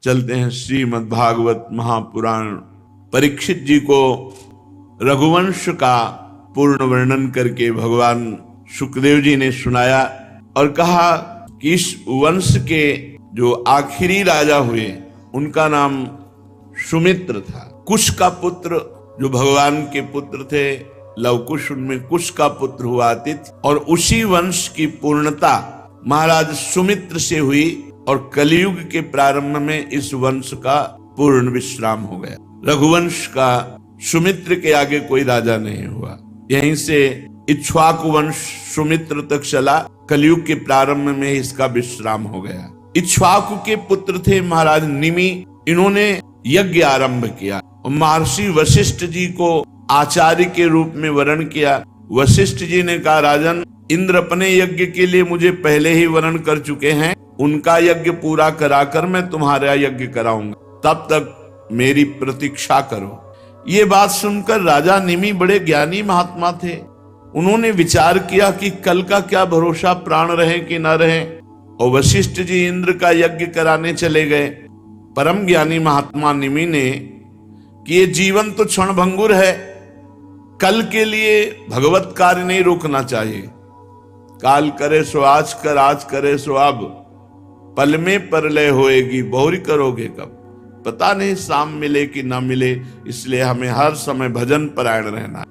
चलते हैं श्रीमद् भागवत महापुराण। परीक्षित जी को रघुवंश का पूर्ण वर्णन करके भगवान शुकदेव जी ने सुनाया और कहा कि इस वंश के जो आखिरी राजा हुए उनका नाम सुमित्र था। कुश का पुत्र जो भगवान के पुत्र थे लवकुश, उनमें कुश का पुत्र हुआ अतिथि, और उसी वंश की पूर्णता महाराज सुमित्र से हुई और कलयुग के प्रारंभ में इस वंश का पूर्ण विश्राम हो गया। रघुवंश का सुमित्र के आगे कोई राजा नहीं हुआ। यहीं से इक्ष्वाकु वंश सुमित्र तक चला, कलयुग के प्रारंभ में इसका विश्राम हो गया। इक्ष्वाकु के पुत्र थे महाराज निमि, इन्होंने यज्ञ आरंभ किया और महर्षि वशिष्ठ जी को आचार्य के रूप में वरण किया। वशिष्ठ जी ने कहा, राजन, इंद्र अपने यज्ञ के लिए मुझे पहले ही वरण कर चुके हैं, उनका यज्ञ पूरा कराकर मैं तुम्हारा यज्ञ कराऊंगा, तब तक मेरी प्रतीक्षा करो। ये बात सुनकर राजा निमि बड़े ज्ञानी महात्मा थे। उन्होंने विचार किया कि कल का क्या भरोसा, प्राण रहे कि न रहे, और वशिष्ठ जी इंद्र का यज्ञ कराने चले गए। परम ज्ञानी महात्मा निमि ने कि ये जीवन तो क्षणभंगुर है, कल के लिए भगवत कार्य नहीं रोकना चाहिए। काल करे सो आज कर, आज करे सो अब, पल में परलय होएगी, बहुरी करोगे कब, पता नहीं शाम मिले कि ना मिले, इसलिए हमें हर समय भजन परायण रहना है।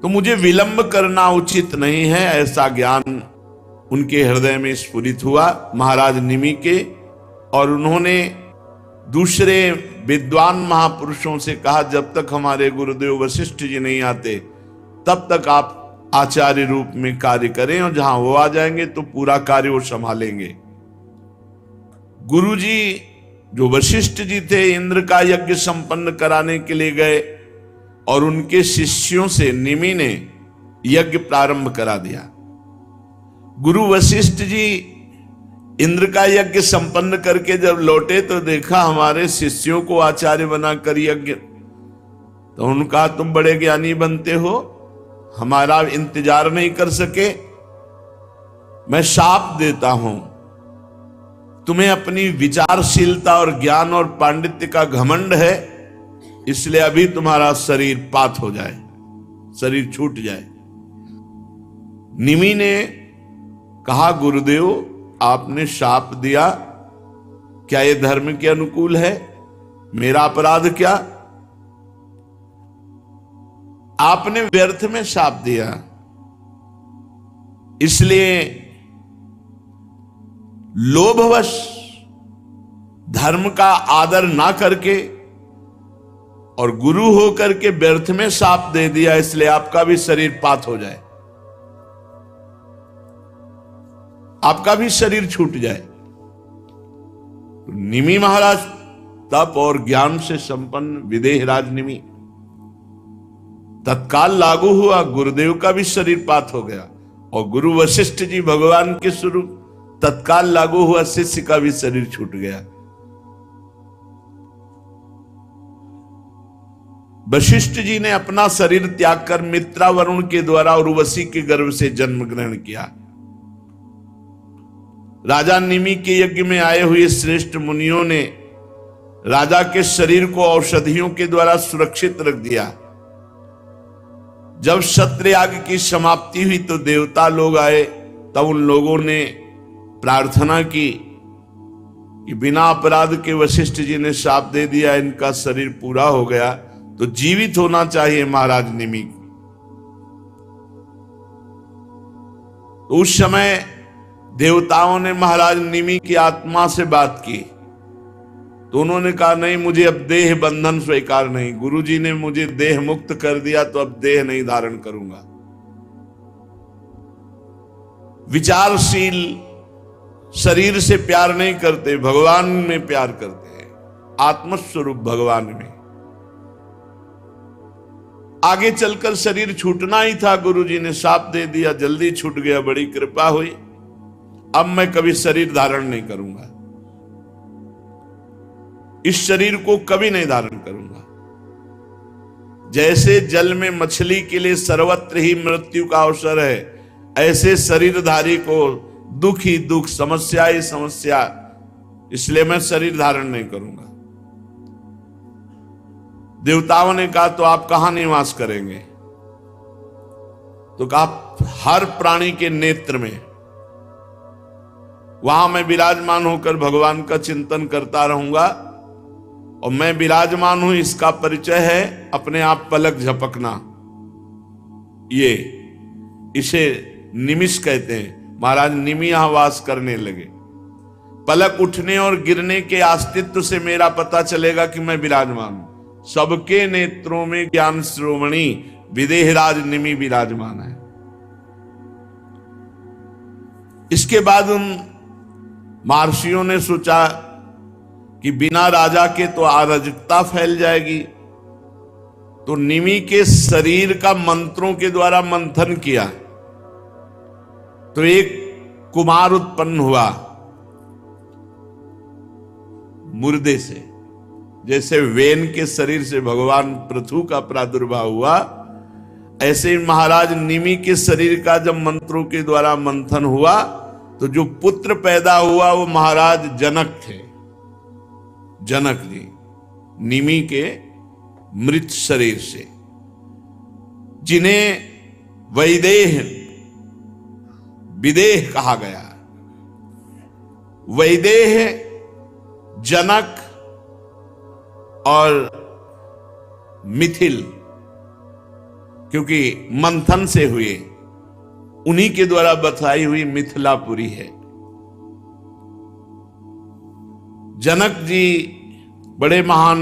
तो मुझे विलंब करना उचित नहीं है, ऐसा ज्ञान उनके हृदय में स्फुरित हुआ महाराज निमि के। और उन्होंने दूसरे विद्वान महापुरुषों से कहा, जब तक हमारे गुरुदेव वशिष्ठ जी नहीं आते तब तक आप आचार्य रूप में कार्य करें, और जहां वो आ जाएंगे तो पूरा कार्य वो संभालेंगे। गुरु जी जो वशिष्ठ जी थे इंद्र का यज्ञ संपन्न कराने के लिए गए और उनके शिष्यों से निमि ने यज्ञ प्रारंभ करा दिया। गुरु वशिष्ठ जी इंद्र का यज्ञ संपन्न करके जब लौटे तो देखा हमारे शिष्यों को आचार्य बनाकर यज्ञ, तो उनका तुम बड़े ज्ञानी बनते हो, हमारा इंतजार नहीं कर सके, मैं शाप देता हूं, तुम्हें अपनी विचारशीलता और ज्ञान और पांडित्य का घमंड है, इसलिए अभी तुम्हारा शरीर पात हो जाए, शरीर छूट जाए। निमि ने कहा, गुरुदेव आपने शाप दिया, क्या यह धर्म के अनुकूल है? मेरा अपराध क्या? आपने व्यर्थ में शाप दिया, इसलिए लोभवश धर्म का आदर ना करके और गुरु होकर के व्यर्थ में शाप दे दिया, इसलिए आपका भी शरीर पात हो जाए, आपका भी शरीर छूट जाए। निमि महाराज तप और ज्ञान से संपन्न विदेहराज निमि, तत्काल लागू हुआ, गुरुदेव का भी शरीर पात हो गया, और गुरु वशिष्ठ जी भगवान के स्वरूप, तत्काल लागू हुआ, शिष्य का भी शरीर छूट गया। वशिष्ठ जी ने अपना शरीर त्याग कर मित्रा वरुण के द्वारा उर्वशी के गर्भ से जन्म ग्रहण किया। राजा निमि के यज्ञ में आए हुए श्रेष्ठ मुनियों ने राजा के शरीर को औषधियों के द्वारा सुरक्षित रख दिया। जब सत्रयाग की समाप्ति हुई तो देवता लोग आए, तब उन लोगों ने प्रार्थना की कि बिना अपराध के वशिष्ठ जी ने शाप दे दिया, इनका शरीर पूरा हो गया तो जीवित होना चाहिए महाराज निमि। तो उस समय देवताओं ने महाराज निमि की आत्मा से बात की, तो उन्होंने कहा, नहीं, मुझे अब देह बंधन स्वीकार नहीं, गुरुजी ने मुझे देह मुक्त कर दिया तो अब देह नहीं धारण करूंगा। विचारशील शरीर से प्यार नहीं करते, भगवान में प्यार करते हैं, आत्मस्वरूप भगवान में। आगे चलकर शरीर छूटना ही था, गुरुजी ने शाप दे दिया, जल्दी छूट गया, बड़ी कृपा हुई, अब मैं कभी शरीर धारण नहीं करूंगा, इस शरीर को कभी नहीं धारण करूंगा। जैसे जल में मछली के लिए सर्वत्र ही मृत्यु का अवसर है, ऐसे शरीरधारी को दुख ही दुख, समस्या ही समस्या, इसलिए मैं शरीर धारण नहीं करूंगा। देवताओं ने कहा तो आप कहां निवास करेंगे? तो कहा हर प्राणी के नेत्र में, वहां मैं विराजमान होकर भगवान का चिंतन करता रहूंगा। और मैं विराजमान हूं इसका परिचय है अपने आप पलक झपकना। ये इसे निमिष कहते हैं। महाराज निमि यहां वास करने लगे। पलक उठने और गिरने के अस्तित्व से मेरा पता चलेगा कि मैं विराजमान हूं। सबके नेत्रों में ज्ञान श्रोमणी विदेहराज निमि विराजमान है। इसके बाद उन महर्षियों ने सोचा कि बिना राजा के तो अराजकता फैल जाएगी, तो निमि के शरीर का मंत्रों के द्वारा मंथन किया तो एक कुमार उत्पन्न हुआ मुर्दे से। जैसे वेन के शरीर से भगवान पृथु का प्रादुर्भाव हुआ, ऐसे ही महाराज निमि के शरीर का जब मंत्रों के द्वारा मंथन हुआ तो जो पुत्र पैदा हुआ वो महाराज जनक थे। जनक जी निमि के मृत शरीर से, जिन्हें वैदेह विदेह कहा गया। वैदेह जनक और मिथिल, क्योंकि मंथन से हुए, उन्हीं के द्वारा बताई हुई मिथिलापुरी है। जनक जी बड़े महान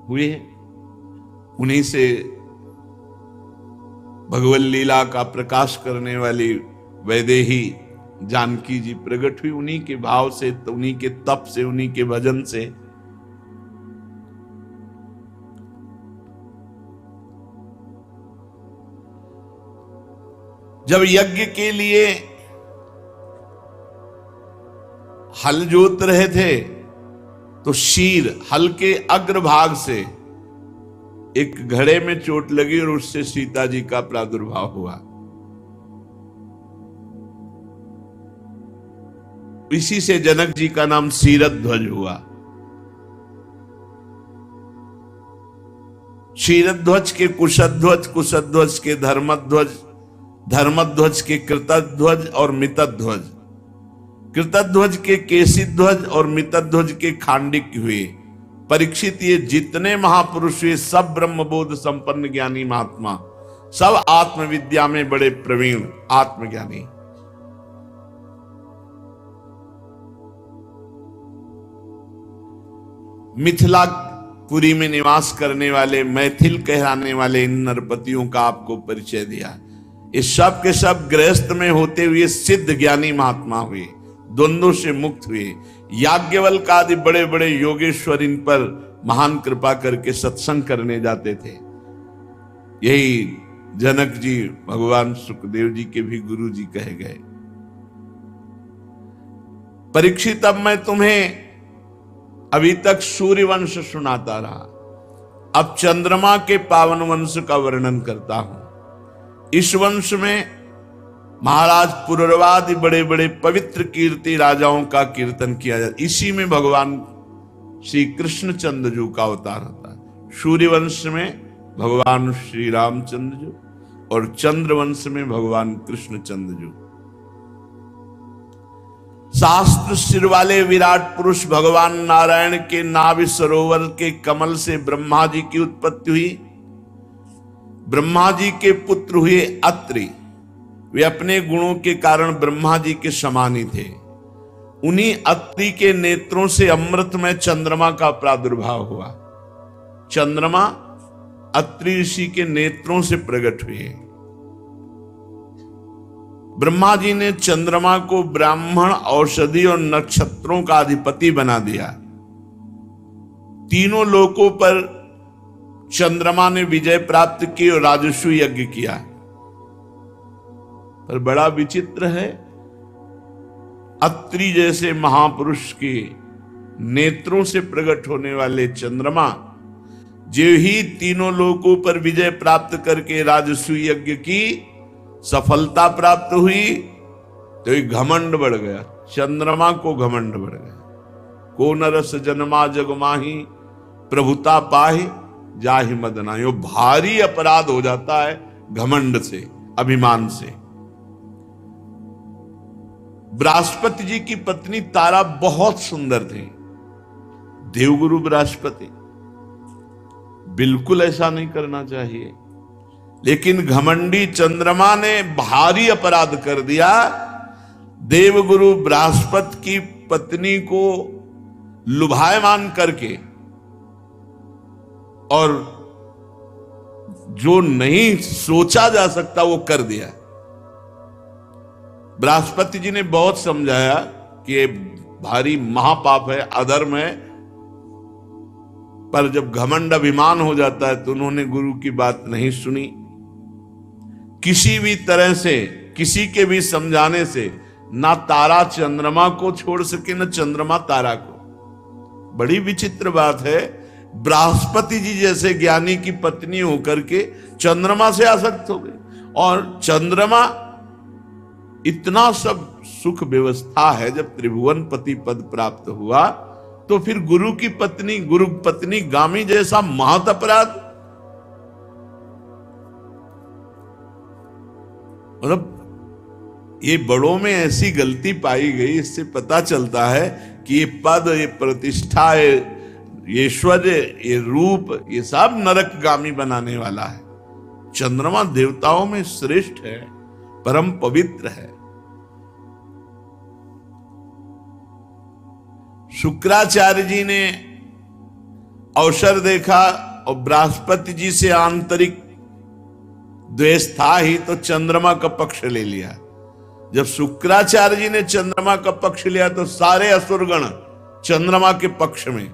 हुए, उन्हीं से भगवत लीला का प्रकाश करने वाली वैदेही जानकी जी प्रकट हुई। उन्हीं के भाव से, उन्हीं के तप से, उन्हीं के भजन से। जब यज्ञ के लिए हल जोत रहे थे तो शीर, हल के अग्रभाग से एक घड़े में चोट लगी और उससे सीता जी का प्रादुर्भाव हुआ। इसी से जनक जी का नाम शीरध्वज हुआ। शीरध्वज के कुशध्वज, कुशध्वज के धर्मध्वज, धर्मध्वज के कृतध्वज और मितध्वज, कृतध्वज के केशिध्वज और मितध्वज के खांडिक हुए। परीक्षित ये जितने महापुरुष हुए सब ब्रह्मबोध संपन्न ज्ञानी महात्मा, सब आत्मविद्या में बड़े प्रवीण आत्मज्ञानी। मिथिलापुरी में निवास करने वाले, मैथिल कहलाने वाले इन नरपतियों का आपको परिचय दिया। इस सब के सब गृहस्थ में होते हुए सिद्ध ज्ञानी महात्मा हुए, द्वंद्वों से मुक्त हुए। याज्ञवल्क्य आदि बड़े बड़े योगेश्वर इन पर महान कृपा करके सत्संग करने जाते थे। यही जनक जी भगवान सुखदेव जी के भी गुरु जी कहे गए। परीक्षित, अब मैं तुम्हें अभी तक सूर्य वंश सुनाता रहा, अब चंद्रमा के पावन वंश का वर्णन करता हूं। इस वंश में महाराज पुरवादि बड़े बड़े पवित्र कीर्ति राजाओं का कीर्तन किया जाता। इसी में भगवान श्री कृष्णचंद्र जी का अवतार होता है। सूर्यवंश में भगवान श्री रामचंद्र जी और चंद्रवंश में भगवान कृष्णचंद्र जी। शास्त्र सिर वाले विराट पुरुष भगवान नारायण के नाभि सरोवर के कमल से ब्रह्मा जी की उत्पत्ति हुई। ब्रह्मा जी के पुत्र हुए अत्रि। वे अपने गुणों के कारण ब्रह्मा जी के समान ही थे। उन्हीं अत्रि के नेत्रों से अमृत में चंद्रमा का प्रादुर्भाव हुआ। चंद्रमा अत्रि ऋषि के नेत्रों से प्रकट हुए। ब्रह्मा जी ने चंद्रमा को ब्राह्मण, औषधि और नक्षत्रों का अधिपति बना दिया। तीनों लोकों पर चंद्रमा ने विजय प्राप्त की और राजस्व यज्ञ किया। पर बड़ा विचित्र है, अत्रि जैसे महापुरुष के नेत्रों से प्रकट होने वाले चंद्रमा जो ही तीनों लोकों पर विजय प्राप्त करके राजस्व यज्ञ की सफलता प्राप्त हुई तो एक घमंड बढ़ गया। चंद्रमा को घमंड बढ़ गया। को नरस जन्मा जग माही, प्रभुता पाहि जाहि मद नाहि। वो भारी अपराध हो जाता है घमंड से, अभिमान से। बृहस्पति जी की पत्नी तारा बहुत सुंदर थी। देवगुरु बृहस्पति, बिल्कुल ऐसा नहीं करना चाहिए, लेकिन घमंडी चंद्रमा ने भारी अपराध कर दिया। देवगुरु बृहस्पति की पत्नी को लुभायमान करके और जो नहीं सोचा जा सकता वो कर दिया। बृहस्पति जी ने बहुत समझाया कि ये भारी महापाप है, अधर्म है, पर जब घमंड अभिमान हो जाता है तो उन्होंने गुरु की बात नहीं सुनी। किसी भी तरह से, किसी के भी समझाने से ना तारा चंद्रमा को छोड़ सके, न चंद्रमा तारा को। बड़ी विचित्र बात है, बृहस्पति जी जैसे ज्ञानी की पत्नी होकर के चंद्रमा से आसक्त हो गए। और चंद्रमा इतना सब सुख व्यवस्था है, जब त्रिभुवन पति पद प्राप्त हुआ तो फिर गुरु की पत्नी, गुरु पत्नी गामी जैसा महत अपराध। मतलब ये बड़ों में ऐसी गलती पाई गई, इससे पता चलता है कि ये पद, ये प्रतिष्ठा, ये ऐश्वर्य, ये रूप, ये सब नरकगामी बनाने वाला है। चंद्रमा देवताओं में श्रेष्ठ है, परम पवित्र है। शुक्राचार्य जी ने अवसर देखा और बृहस्पति जी से आंतरिक द्वेष था ही, तो चंद्रमा का पक्ष ले लिया। जब शुक्राचार्य जी ने चंद्रमा का पक्ष लिया तो सारे असुरगण चंद्रमा के पक्ष में।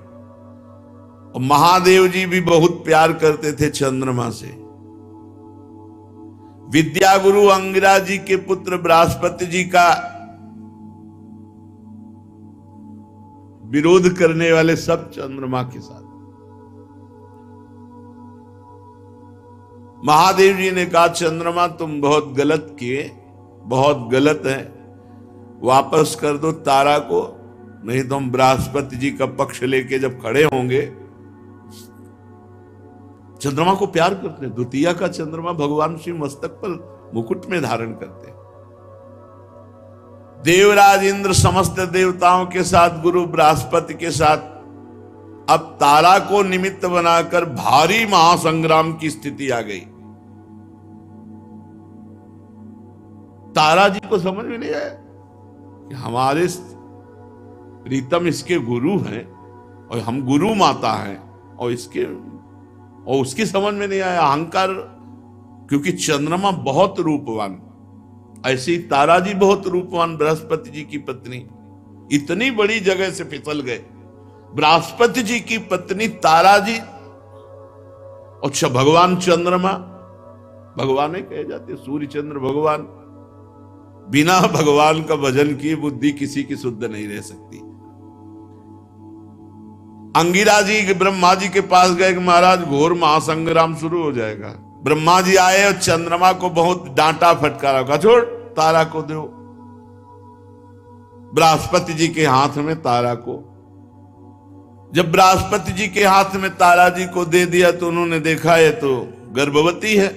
और महादेव जी भी बहुत प्यार करते थे चंद्रमा से। विद्या गुरु अंगिरा जी के पुत्र बृहस्पति जी का विरोध करने वाले सब चंद्रमा के साथ। महादेव जी ने कहा, चंद्रमा तुम बहुत गलत किए, बहुत गलत है, वापस कर दो तारा को, नहीं तो हम बृहस्पति जी का पक्ष लेके जब खड़े होंगे। चंद्रमा को प्यार करते हैं। द्वितीया का चंद्रमा भगवान शिव मस्तक पर मुकुट में धारण करते हैं। देवराज इंद्र समस्त देवताओं के साथ, गुरु बृहस्पति के साथ अब तारा को निमित्त बनाकर भारी महासंग्राम की स्थिति आ गई। तारा जी को समझ में नहीं आया कि हमारे प्रीतम इसके गुरु हैं और हम गुरु माता हैं, और उसकी समझ में नहीं आया अहंकार, क्योंकि चंद्रमा बहुत रूपवान, ऐसे ही तारा जी बहुत रूपवान। बृहस्पति जी की पत्नी इतनी बड़ी जगह से फिसल गए। बृहस्पति जी की पत्नी तारा जी और भगवान चंद्रमा, भगवान ही कहे जाते, सूर्य चंद्र भगवान। बिना भगवान का भजन किए बुद्धि किसी की शुद्ध नहीं रह सकती। अंगिरा जी ब्रह्मा जी के पास गए कि महाराज घोर महासंग्राम शुरू हो जाएगा। ब्रह्मा जी आए और चंद्रमा को बहुत डांटा फटकारा, कहा छोड़ तारा को दो। बृहस्पति जी के हाथ में तारा को, जब बृहस्पति जी के हाथ में तारा जी को दे दिया तो उन्होंने देखा ये तो गर्भवती है।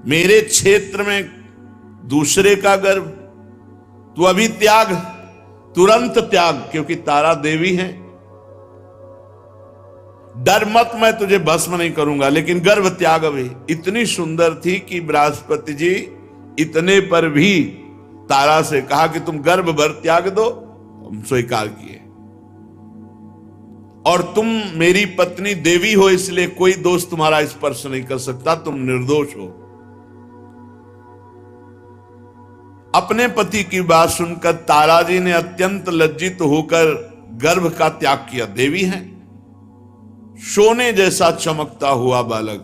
मेरे क्षेत्र में दूसरे का गर्भ, तू अभी त्याग, तुरंत त्याग, क्योंकि तारा देवी है। डर मत, मैं तुझे भस्म नहीं करूंगा, लेकिन गर्भ त्याग अभी। इतनी सुंदर थी कि बृहस्पति जी इतने पर भी तारा से कहा कि तुम गर्भ भर त्याग दो। हम स्वीकार किए, और तुम मेरी पत्नी देवी हो, इसलिए कोई दोष तुम्हारा स्पर्श नहीं कर सकता, तुम निर्दोष हो। अपने पति की बात सुनकर तारा जी ने अत्यंत लज्जित होकर गर्भ का त्याग किया। देवी है, सोने जैसा चमकता हुआ बालक।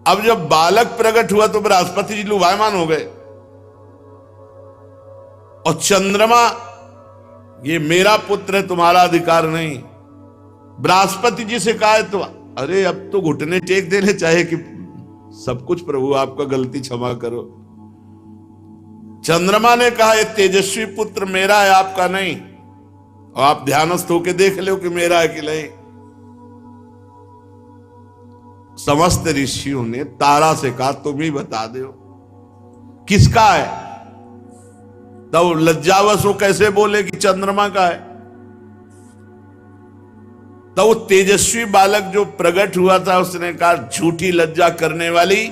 अब जब बालक प्रकट हुआ तो बृहस्पति जी लुभायमान हो गए, और चंद्रमा, ये मेरा पुत्र है, तुम्हारा अधिकार नहीं। बृहस्पति जी से कहा तो अरे अब तो घुटने टेक देने चाहे कि सब कुछ प्रभु आपका, गलती क्षमा करो। चंद्रमा ने कहा ये तेजस्वी पुत्र मेरा है, आपका नहीं। और आप ध्यानस्थ होके देख लो कि मेरा है कि नहीं। समस्त ऋषियों ने तारा से कहा तुम ही बता दो किसका है। तब लज्जावश वो कैसे बोले कि चंद्रमा का है। तब वो तेजस्वी बालक जो प्रकट हुआ था उसने कहा झूठी लज्जा करने वाली,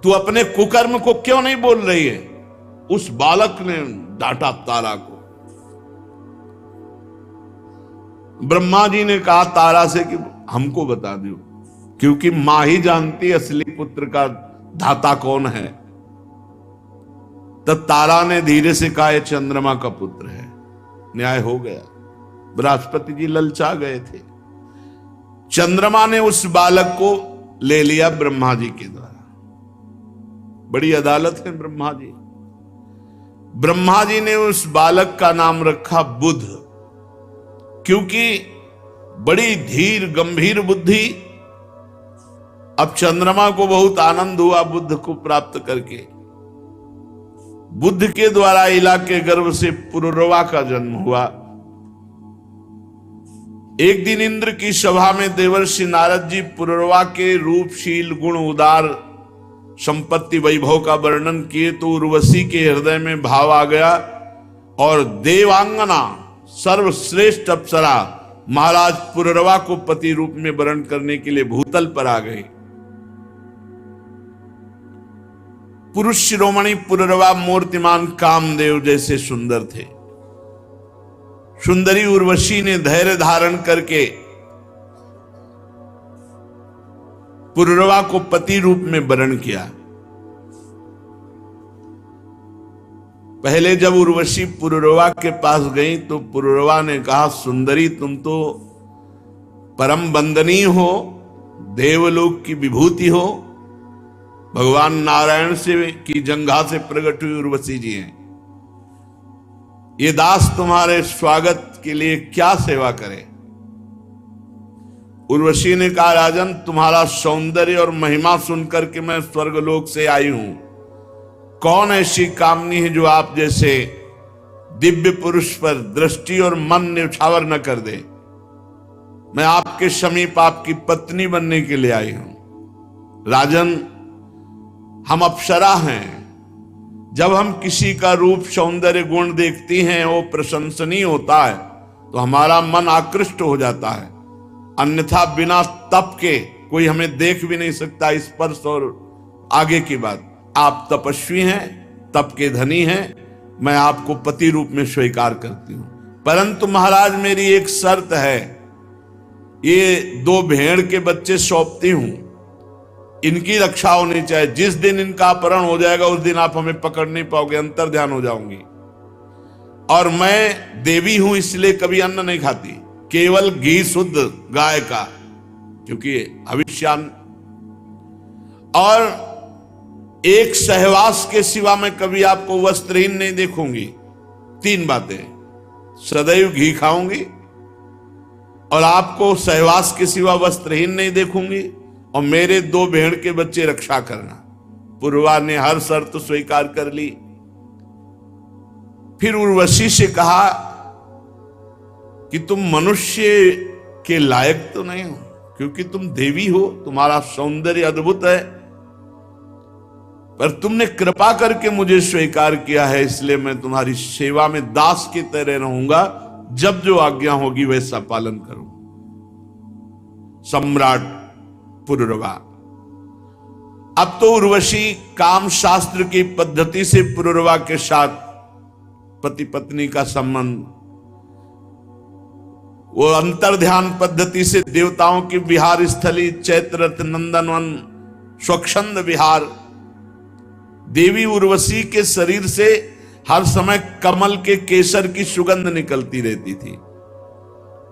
तू अपने कुकर्म को क्यों नहीं बोल रही है। उस बालक ने डांटा तारा को। ब्रह्मा जी ने कहा तारा से कि हमको बता दो, क्योंकि मां ही जानती असली पुत्र का धाता कौन है। तब तारा ने धीरे से कहा यह चंद्रमा का पुत्र है। न्याय हो गया। बृहस्पति जी ललचा गए थे। चंद्रमा ने उस बालक को ले लिया ब्रह्मा जी के द्वारा। बड़ी अदालत है ब्रह्मा जी। ब्रह्मा जी ने उस बालक का नाम रखा बुध, क्योंकि बड़ी धीर गंभीर बुद्धि। अब चंद्रमा को बहुत आनंद हुआ बुद्ध को प्राप्त करके। बुद्ध के द्वारा इला के गर्भ से पुरुरवा का जन्म हुआ। एक दिन इंद्र की सभा में देवर्षि नारद जी पुरुरवा के रूपशील गुण उदार संपत्ति वैभव का वर्णन किए तो उर्वशी के हृदय में भाव आ गया और देवांगना सर्वश्रेष्ठ अप्सरा महाराज पुरुरवा को पति रूप में वर्ण करने के लिए भूतल पर आ गए। पुरुष शिरोमणि पुरुरवा मूर्तिमान कामदेव जैसे सुंदर थे। सुंदरी उर्वशी ने धैर्य धारण करके पुरुरवा को पति रूप में वर्ण किया। पहले जब उर्वशी पुरुरवा के पास गई तो पुरुरवा ने कहा सुंदरी तुम तो परम वंदनीय हो, देवलोक की विभूति हो, भगवान नारायण से की जंघा से प्रकट हुई उर्वशी जी हैं। ये दास तुम्हारे स्वागत के लिए क्या सेवा करे। उर्वशी ने कहा राजन तुम्हारा सौंदर्य और महिमा सुनकर के मैं स्वर्गलोक से आई हूं। कौन ऐसी कामनी है जो आप जैसे दिव्य पुरुष पर दृष्टि और मन न्यौछावर न कर दे। मैं आपके समीप आपकी पत्नी बनने के लिए आई हूं। राजन हम अप्सरा हैं। जब हम किसी का रूप सौंदर्य गुण देखती हैं वो प्रशंसनीय होता है तो हमारा मन आकृष्ट हो जाता है। अन्यथा बिना तप के कोई हमें देख भी नहीं सकता। स्पर्श और आगे की बात, आप तपस्वी हैं, तप के धनी हैं, मैं आपको पति रूप में स्वीकार करती हूं। परंतु महाराज मेरी एक शर्त है, ये 2 भेड़ के बच्चे सौंपती हूं, इनकी रक्षा होनी चाहिए। जिस दिन इनका अपहरण हो जाएगा उस दिन आप हमें पकड़ नहीं पाओगे, अंतर ध्यान हो जाऊंगी। और मैं देवी हूं इसलिए कभी अन्न नहीं खाती, केवल घी शुद्ध गाय का, क्योंकि हविष्यान। और एक सहवास के सिवा मैं कभी आपको वस्त्रहीन नहीं देखूंगी। 3 बातें, सदैव घी खाऊंगी और आपको सहवास के सिवा वस्त्रहीन नहीं देखूंगी और मेरे 2 भेड़ के बच्चे रक्षा करना। पुरुरवा ने हर शर्त स्वीकार कर ली। फिर उर्वशी से कहा कि तुम मनुष्य के लायक तो नहीं हो, क्योंकि तुम देवी हो, तुम्हारा सौंदर्य अद्भुत है, पर तुमने कृपा करके मुझे स्वीकार किया है, इसलिए मैं तुम्हारी सेवा में दास की तरह रहूंगा। जब जो आज्ञा होगी वैसा पालन करूं। सम्राट पुरुरवा। अब तो उर्वशी काम शास्त्र की पद्धति से पुरुरवा के साथ पति पत्नी का संबंध, वो अंतर्ध्यान पद्धति से देवताओं की विहार स्थली चैत्ररथ नंदनवन स्वच्छंद विहार। देवी उर्वशी के शरीर से हर समय कमल के केसर की सुगंध निकलती रहती थी।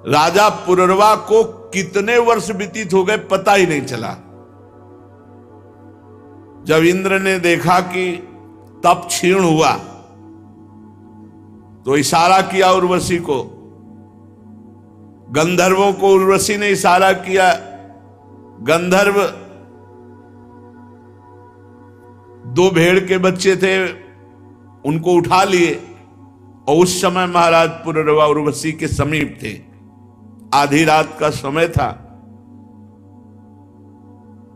राजा पुरुरवा को कितने वर्ष व्यतीत हो गए पता ही नहीं चला। जब इंद्र ने देखा कि तप क्षीण हुआ तो इशारा किया उर्वशी को। गंधर्वों को उर्वशी ने इशारा किया। गंधर्व 2 भेड़ के बच्चे थे, उनको उठा लिए और उस समय महाराज पुररवा उर्वशी के समीप थे। आधी रात का समय था।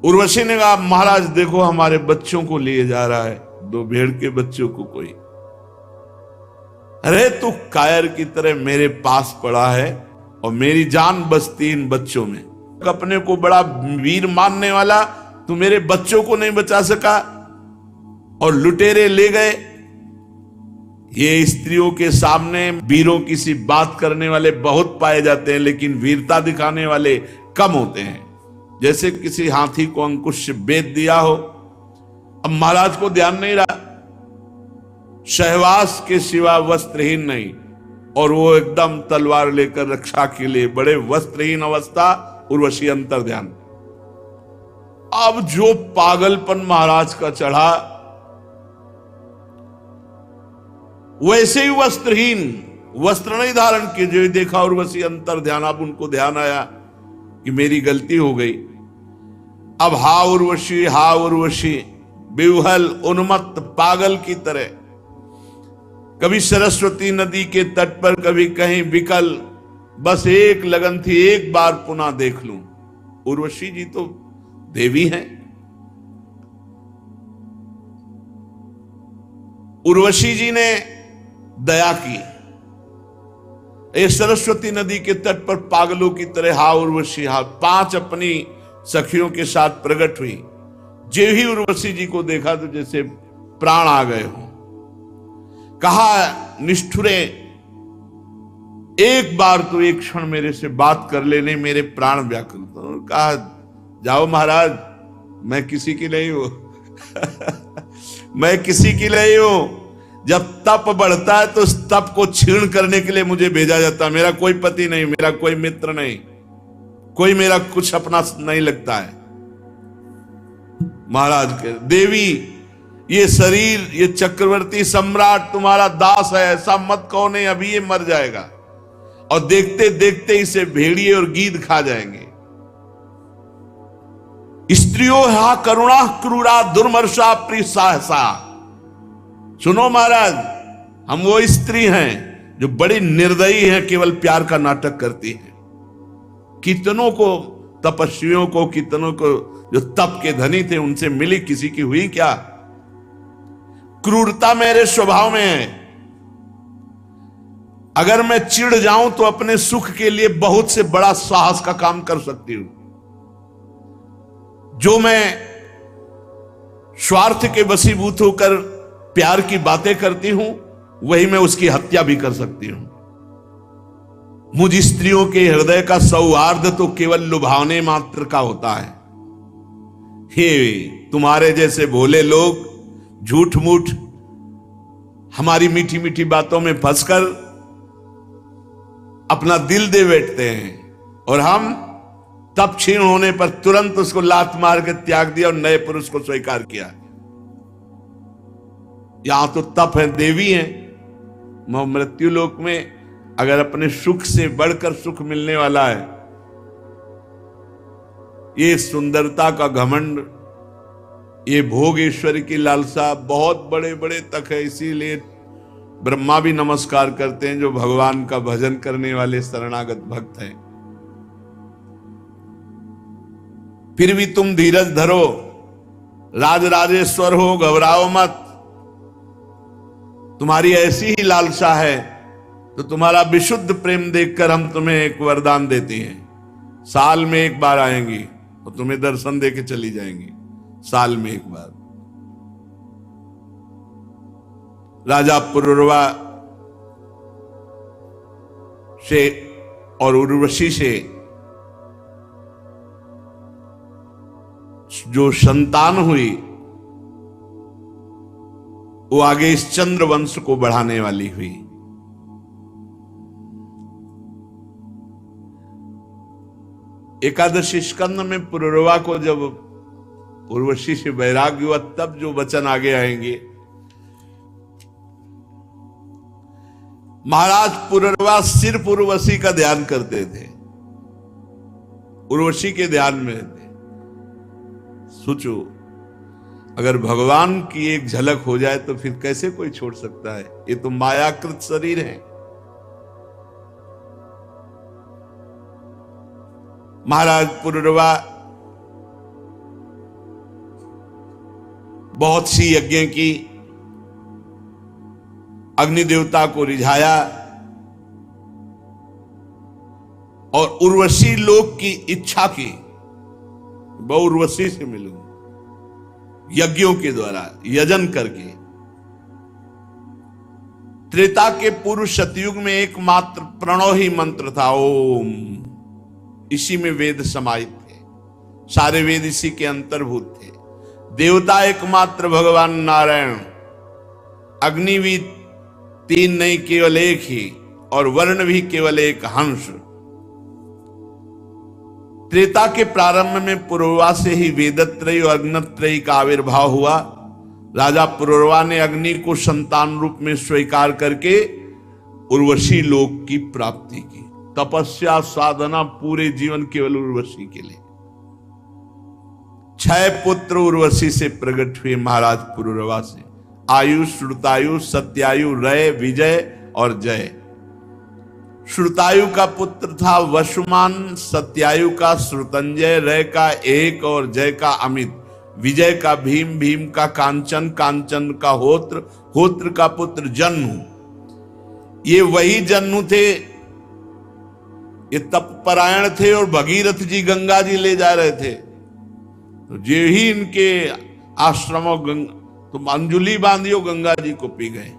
उर्वशी ने कहा, महाराज देखो हमारे बच्चों को लिए जा रहा है, 2 भेड़ के बच्चों को कोई। अरे तू कायर की तरह मेरे पास पड़ा है और मेरी जान बचती इन बच्चों में। अपने को बड़ा वीर मानने वाला तू मेरे बच्चों को नहीं बचा सका और लुटेरे ले गए। ये स्त्रियों के सामने वीरों की सी बात करने वाले बहुत पाए जाते हैं, लेकिन वीरता दिखाने वाले कम होते हैं। जैसे किसी हाथी को अंकुश से बेच दिया हो। अब महाराज को ध्यान नहीं रहा, सहवास के सिवा वस्त्रहीन नहीं, और वो एकदम तलवार लेकर रक्षा के लिए बड़े वस्त्रहीन अवस्था। उर्वशी अंतर ध्यान। अब जो पागलपन महाराज का चढ़ा, वैसे ही वस्त्रहीन, वस्त्र नहीं धारण किए, जो देखा उर्वशी अंतर ध्यान। अब उनको ध्यान आया कि मेरी गलती हो गई। अब हा उर्वशी विह्वल उन्मत्त पागल की तरह, कभी सरस्वती नदी के तट पर, कभी कहीं विकल, बस एक लगन थी, एक बार पुनः देख लूं। उर्वशी जी तो देवी हैं। उर्वशी जी ने दया की। सरस्वती नदी के तट पर पागलों की तरह हा उर्वशी हा 5 अपनी सखियों के साथ प्रकट हुई। जो ही उर्वशी जी को देखा तो जैसे प्राण आ गए हो। कहा, निष्ठुरे, एक बार तो एक क्षण मेरे से बात कर लेने, मेरे प्राण व्याकुल। तो कहा, जाओ महाराज, मैं किसी की नहीं हूं। मैं किसी की नहीं हूं। जब तप बढ़ता है तो उस तप को छीण करने के लिए मुझे भेजा जाता है। मेरा कोई पति नहीं, मेरा कोई मित्र नहीं, कोई मेरा कुछ अपना नहीं लगता है। महाराज के देवी, ये शरीर, ये चक्रवर्ती सम्राट तुम्हारा दास है, ऐसा मत कहो, नहीं अभी ये मर जाएगा और देखते देखते इसे भेड़िए और गीद खा जाएंगे। स्त्रियों हा करुणा क्रूरा दुर्मर्षा प्रिय सहसा। सुनो महाराज, हम वो स्त्री हैं जो बड़ी निर्दयी हैं, केवल प्यार का नाटक करती हैं। कितनों को, तपस्वियों को, कितनों को जो तप के धनी थे, उनसे मिली, किसी की हुई क्या? क्रूरता मेरे स्वभाव में है। अगर मैं चिढ़ जाऊं तो अपने सुख के लिए बहुत से बड़ा साहस का काम कर सकती हूं। जो मैं स्वार्थ के वशीभूत होकर प्यार की बातें करती हूं, वही मैं उसकी हत्या भी कर सकती हूं। मुझ स्त्रियों के हृदय का सौहार्द तो केवल लुभावने मात्र का होता है। हे तुम्हारे जैसे भोले लोग झूठ मूठ हमारी मीठी मीठी बातों में फंसकर अपना दिल दे बैठते हैं, और हम तप क्षीण होने पर तुरंत उसको लात मार के त्याग दिया और नए पुरुष को स्वीकार किया। यहां तो तप है, देवी है। मृत्यु लोक में अगर अपने सुख से बढ़कर सुख मिलने वाला है, ये सुंदरता का घमंड, ये भोग ईश्वर की लालसा बहुत बड़े बड़े तक है। इसीलिए ब्रह्मा भी नमस्कार करते हैं जो भगवान का भजन करने वाले शरणागत भक्त हैं। फिर भी तुम धीरज धरो, राजराजेश्वर हो, घबराओ मत। तुम्हारी ऐसी ही लालसा है तो तुम्हारा विशुद्ध प्रेम देखकर हम तुम्हें एक वरदान देते हैं। साल में एक बार आएंगी और तुम्हें दर्शन देके चली जाएंगी, साल में एक बार। राजा पुररवा से और उर्वशी से जो संतान हुई, वो आगे इस चंद्र वंश को बढ़ाने वाली हुई। एकादशी स्कंद में पुररवा को जब उर्वशी से वैराग्य हुआ, तब जो वचन आगे आएंगे। महाराज पुररवा सिर्फ उर्वशी का ध्यान करते थे, उर्वशी के ध्यान में थे। सोचो, अगर भगवान की एक झलक हो जाए तो फिर कैसे कोई छोड़ सकता है? ये तो मायाकृत शरीर है। महाराज पुरुरवा बहुत सी यज्ञ की, अग्नि देवता को रिझाया और उर्वशी लोक की इच्छा की, मैं उर्वशी से मिलूं, यज्ञों के द्वारा यजन करके। त्रेता के पूर्व सतयुग में एकमात्र प्रणव ही मंत्र था, ओम। इसी में वेद समाहित थे, सारे वेद इसी के अंतर्भूत थे। देवता एकमात्र भगवान नारायण, अग्नि भी तीन नहीं केवल एक ही, और वर्ण भी केवल एक, हंस। त्रेता के प्रारंभ में पुरुरवा से ही वेदत्रयी और अग्नत्रयी का आविर्भाव हुआ। राजा पुरुरवा ने अग्नि को संतान रूप में स्वीकार करके उर्वशी लोक की प्राप्ति की। तपस्या साधना पूरे जीवन केवल उर्वशी के लिए। 6 पुत्र उर्वशी से प्रकट हुए महाराज पुरुरवा से, आयु, श्रुतायु, सत्यायु, रय, विजय और जय। श्रुतायु का पुत्र था वसुमान, सत्यायु का श्रुतंजय, रय का एक और जय का अमित, विजय का भीम, भीम का कांचन, कांचन का होत्र, होत्र का पुत्र जन्नु। ये वही जन्नु थे, ये तपपरायण थे और भगीरथ जी गंगा जी ले जा रहे थे। तो जे ही इनके आश्रमों तुम अंजुली बांधियो, गंगा जी को पी गए।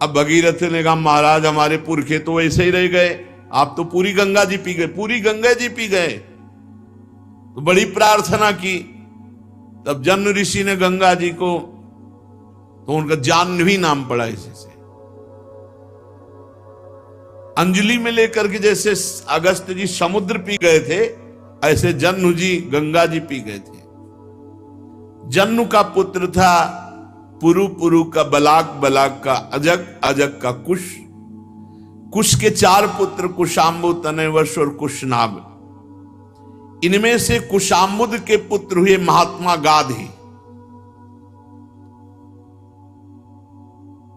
अब भगीरथ ने कहा, महाराज हमारे पुरखे तो वैसे ही रह गए, आप तो पूरी गंगा जी पी गए। पूरी गंगा जी पी गए तो बड़ी प्रार्थना की। तब जन्म ऋषि ने गंगा जी को, तो उनका जाह्नवी नाम पड़ा इसी से। अंजलि में लेकर के जैसे अगस्त जी समुद्र पी गए थे, ऐसे जन्नु जी गंगा जी पी गए थे। जन्नु का पुत्र था पुरु, पुरु का बलाक, बलाक का अजग, अजग का कुश। कुश के 4 पुत्र कुशाम्बु, तनयवश और कुशनाभ। इनमें से कुशाम्बुद के पुत्र हुए महात्मा गाधी,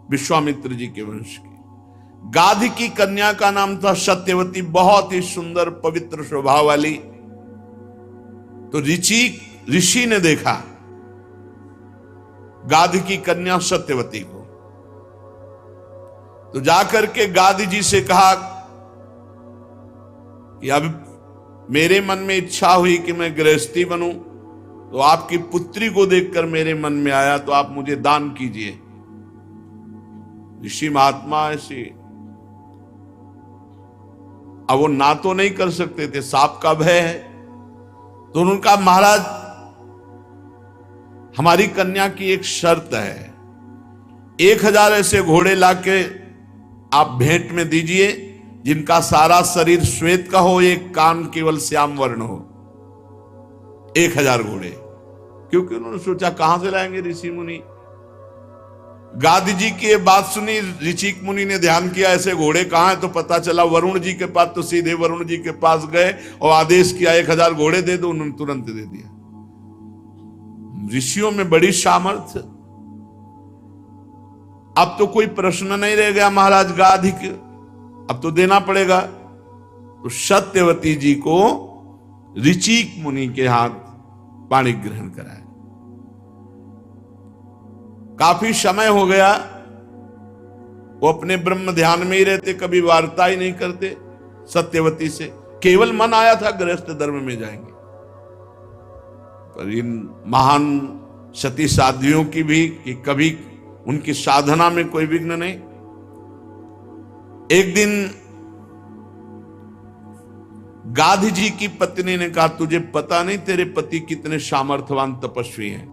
विश्वामित्र जी के वंश के। गाधी की कन्या का नाम था सत्यवती, बहुत ही सुंदर पवित्र स्वभाव वाली। तो ऋषि ने देखा गाधी की कन्या सत्यवती को, तो जाकर के गाधी जी से कहा कि अब मेरे मन में इच्छा हुई कि मैं गृहस्थी बनूं, तो आपकी पुत्री को देखकर मेरे मन में आया, तो आप मुझे दान कीजिए। ऋषि महात्मा ऐसे, अब वो ना तो नहीं कर सकते थे, सांप का भय है। तो उनका, महाराज हमारी कन्या की एक शर्त है, 1000 ऐसे घोड़े लाके आप भेंट में दीजिए जिनका सारा शरीर श्वेत का हो, एक कान केवल श्याम वर्ण हो। 1000 घोड़े, क्योंकि उन्होंने सोचा कहां से लाएंगे ऋषि मुनि। गादी जी की ये बात सुनी, ऋषिक मुनि ने ध्यान किया ऐसे घोड़े कहां है, तो पता चला वरुण जी के पास। तो सीधे वरुण जी के पास गए और आदेश किया 1000 घोड़े दे दो, उन्होंने तुरंत दे दिया। ऋषियों में बड़ी सामर्थ्य। अब तो कोई प्रश्न नहीं रह गया महाराज गाधी के, अब तो देना पड़ेगा। तो सत्यवती जी को ऋचिक मुनि के हाथ पाणी ग्रहण कराया। काफी समय हो गया, वो अपने ब्रह्म ध्यान में ही रहते, कभी वार्ता ही नहीं करते सत्यवती से। केवल मन आया था गृहस्थ धर्म में जाएंगे। पर इन महान सती साध्वियों की भी कि कभी उनकी साधना में कोई विघ्न नहीं। एक दिन गाधी जी की पत्नी ने कहा, तुझे पता नहीं तेरे पति कितने सामर्थ्यवान तपस्वी हैं,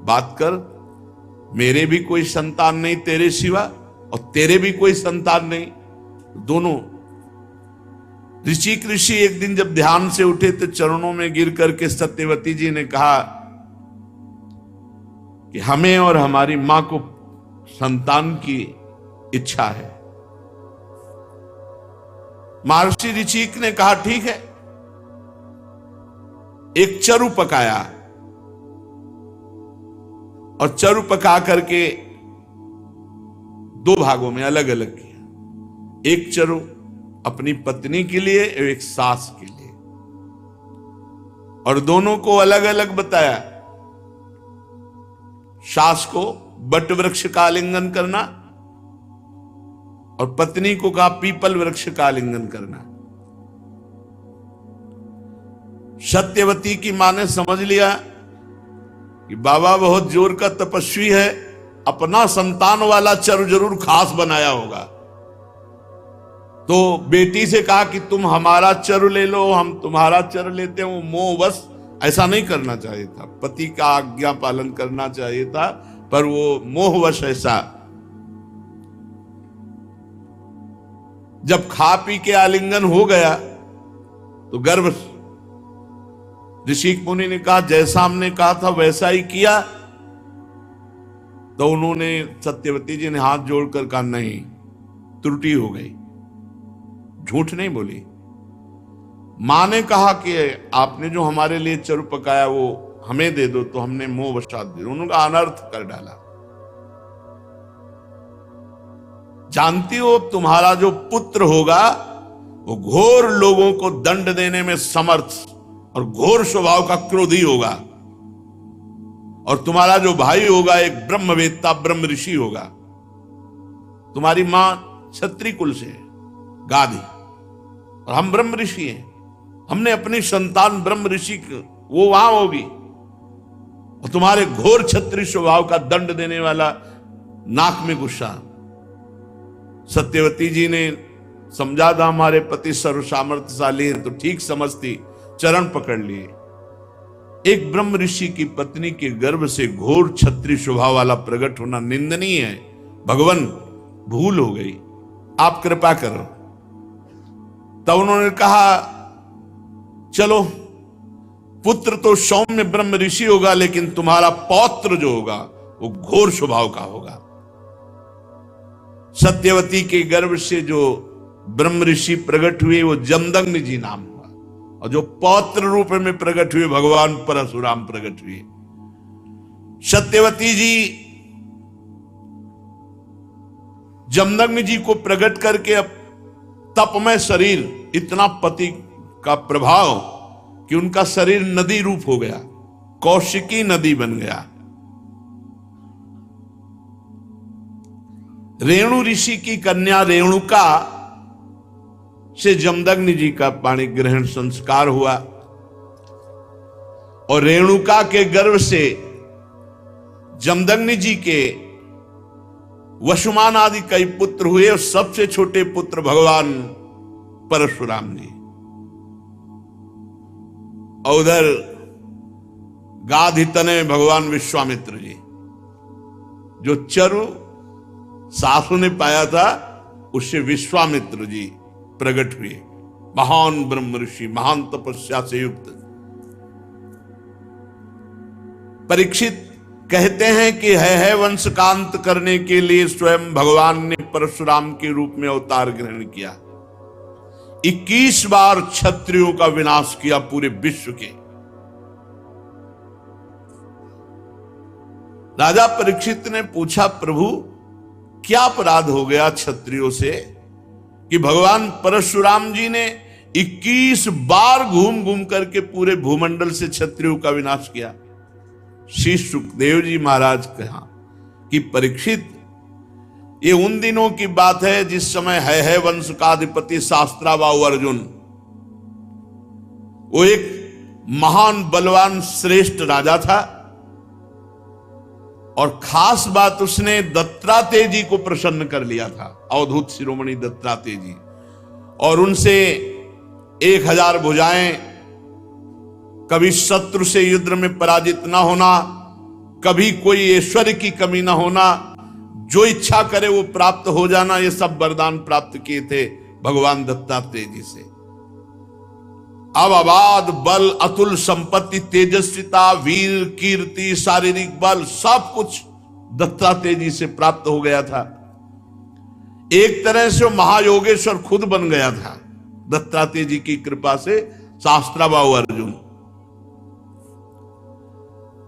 बात कर। मेरे भी कोई संतान नहीं तेरे सिवा, और तेरे भी कोई संतान नहीं। दोनों ऋषि एक दिन जब ध्यान से उठे तो चरणों में गिर करके सत्यवती जी ने कहा कि हमें और हमारी मां को संतान की इच्छा है। महर्षि ऋषिक ने कहा, ठीक है। एक चरु पकाया और चरु पका करके दो भागों में अलग अलग किया। एक चरु अपनी पत्नी के लिए और एक सास के लिए, और दोनों को अलग अलग बताया। सास को बट वृक्ष का आलिंगन करना और पत्नी को कहा पीपल वृक्ष का आलिंगन करना। सत्यवती की मां ने समझ लिया कि बाबा बहुत जोर का तपस्वी है, अपना संतान वाला चरु जरूर खास बनाया होगा। तो बेटी से कहा कि तुम हमारा चरु ले लो, हम तुम्हारा चरु लेते हैं। वो मोहवश ऐसा नहीं करना चाहिए था, पति का आज्ञा पालन करना चाहिए था, पर वो मोहवश ऐसा। जब खा पी के आलिंगन हो गया तो गर्भ ऋषि मुनि ने कहा जैसा हमने कहा था वैसा ही किया। तो उन्होंने, सत्यवती जी ने हाथ जोड़कर कहा नहीं, त्रुटि हो गई, झूठ नहीं बोली। मां ने कहा कि आपने जो हमारे लिए चरु पकाया वो हमें दे दो, तो हमने मोह वशात दे दो। उन्होंने अनर्थ कर डाला। जानती हो तुम्हारा जो पुत्र होगा वो घोर लोगों को दंड देने में समर्थ और घोर स्वभाव का क्रोधी होगा, और तुम्हारा जो भाई होगा एक ब्रह्मवेत्ता ब्रह्म ऋषि होगा। तुम्हारी मां क्षत्रिय कुल से है, गाधी, और हम ब्रह्म ऋषि हैं। हमने अपनी संतान ब्रह्म ऋषि वो वहां होगी, और तुम्हारे घोर क्षत्रिय स्वभाव का दंड देने वाला नाक में गुस्सा। सत्यवती जी ने समझा था हमारे पति सर्व सामर्थ्यशाली हैं, तो ठीक समझती, चरण पकड़ लिए। एक ब्रह्म ऋषि की पत्नी के गर्भ से घोर क्षत्रिय स्वभाव वाला प्रकट होना निंदनीय है। भगवान भूल हो गई, आप कृपा करो। तब उन्होंने कहा चलो, पुत्र तो सौम्य ब्रह्म ऋषि होगा, लेकिन तुम्हारा पौत्र जो होगा वो घोर स्वभाव का होगा। सत्यवती के गर्भ से जो ब्रह्म ऋषि प्रकट हुए वो जमदग्नि जी नाम हुआ, और जो पौत्र रूप में प्रकट हुए भगवान परशुराम प्रकट हुए। सत्यवती जी जमदग्नि जी को प्रकट करके अब तपमय शरीर, इतना पति का प्रभाव कि उनका शरीर नदी रूप हो गया, कौशिकी नदी बन गया। रेणु ऋषि की कन्या रेणुका से जमदग्नि जी का पाणी ग्रहण संस्कार हुआ, और रेणुका के गर्भ से जमदग्नि जी के वसुमान आदि कई पुत्र हुए, और सबसे छोटे पुत्र भगवान परशुराम जी। और उधर गाधितने भगवान विश्वामित्र जी, जो चरु सासु ने पाया था उससे विश्वामित्र जी प्रकट हुए, महान ब्रह्म ऋषि, महान तपस्या से युक्त। परीक्षित कहते हैं कि है वंश का अंत करने के लिए स्वयं भगवान ने परशुराम के रूप में अवतार ग्रहण किया। 21 बार क्षत्रियों का विनाश किया पूरे विश्व के। राजा परीक्षित ने पूछा, प्रभु क्या अपराध हो गया क्षत्रियों से कि भगवान परशुराम जी ने 21 बार घूम घूम करके पूरे भूमंडल से क्षत्रियों का विनाश किया? श्री सुखदेव जी महाराज कहा कि परीक्षित, ये उन दिनों की बात है जिस समय है वंश का अधिपति शास्त्राबाहु अर्जुन, वो एक महान बलवान श्रेष्ठ राजा था, और खास बात उसने दत्तात्रेय जी को प्रसन्न कर लिया था, अवधूत शिरोमणि दत्तात्रेय जी, और उनसे 1000 भुजाएं, कभी शत्रु से युद्ध में पराजित ना होना, कभी कोई ऐश्वर्य की कमी ना होना, जो इच्छा करे वो प्राप्त हो जाना, ये सब वरदान प्राप्त किए थे भगवान दत्तात्रेय जी से। अब अबाध बल, अतुल संपत्ति, तेजस्विता, वीर, कीर्ति, शारीरिक बल, सब कुछ दत्तात्रेय जी से प्राप्त हो गया था। एक तरह से वो महायोगेश्वर खुद बन गया था दत्तात्रेय जी की कृपा से। शास्त्राबाहु अर्जुन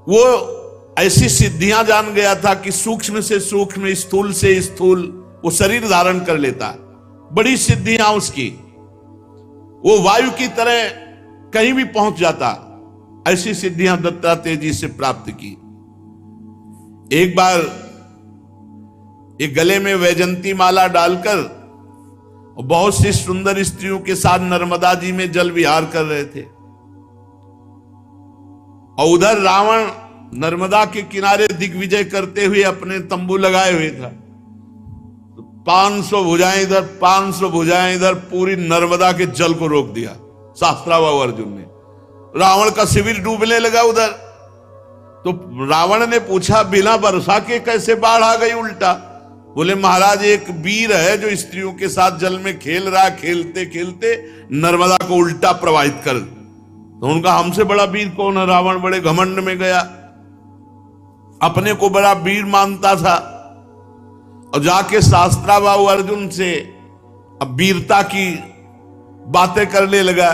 वो ऐसी सिद्धियां जान गया था कि सूक्ष्म से सूक्ष्म, स्थूल से स्थूल वो शरीर धारण कर लेता। बड़ी सिद्धियां उसकी, वो वायु की तरह कहीं भी पहुंच जाता। ऐसी सिद्धियां दत्तात्रेय जी से प्राप्त की। एक बार एक गले में वैजंती माला डालकर बहुत सी सुंदर स्त्रियों के साथ नर्मदा जी में जल विहार कर रहे थे, और उधर रावण नर्मदा के किनारे दिग्विजय करते हुए अपने तंबू लगाए हुए था। 500 भुजाएं इधर, 500 भुजाएं इधर, पूरी नर्मदा के जल को रोक दिया शास्त्राभाऊ अर्जुन ने। रावण का शिविर डूबने लगा उधर। तो रावण ने पूछा, बिना वर्षा के कैसे बाढ़ आ गई उल्टा? बोले, महाराज एक वीर है जो स्त्रियों के साथ जल में खेल रहा, खेलते खेलते नर्मदा को उल्टा प्रवाहित कर। तो उनका हमसे बड़ा वीर कौन है? रावण बड़े घमंड में गया, अपने को बड़ा वीर मानता था, और जाके शास्त्राभाऊ अर्जुन से अब वीरता की बातें करने लगा।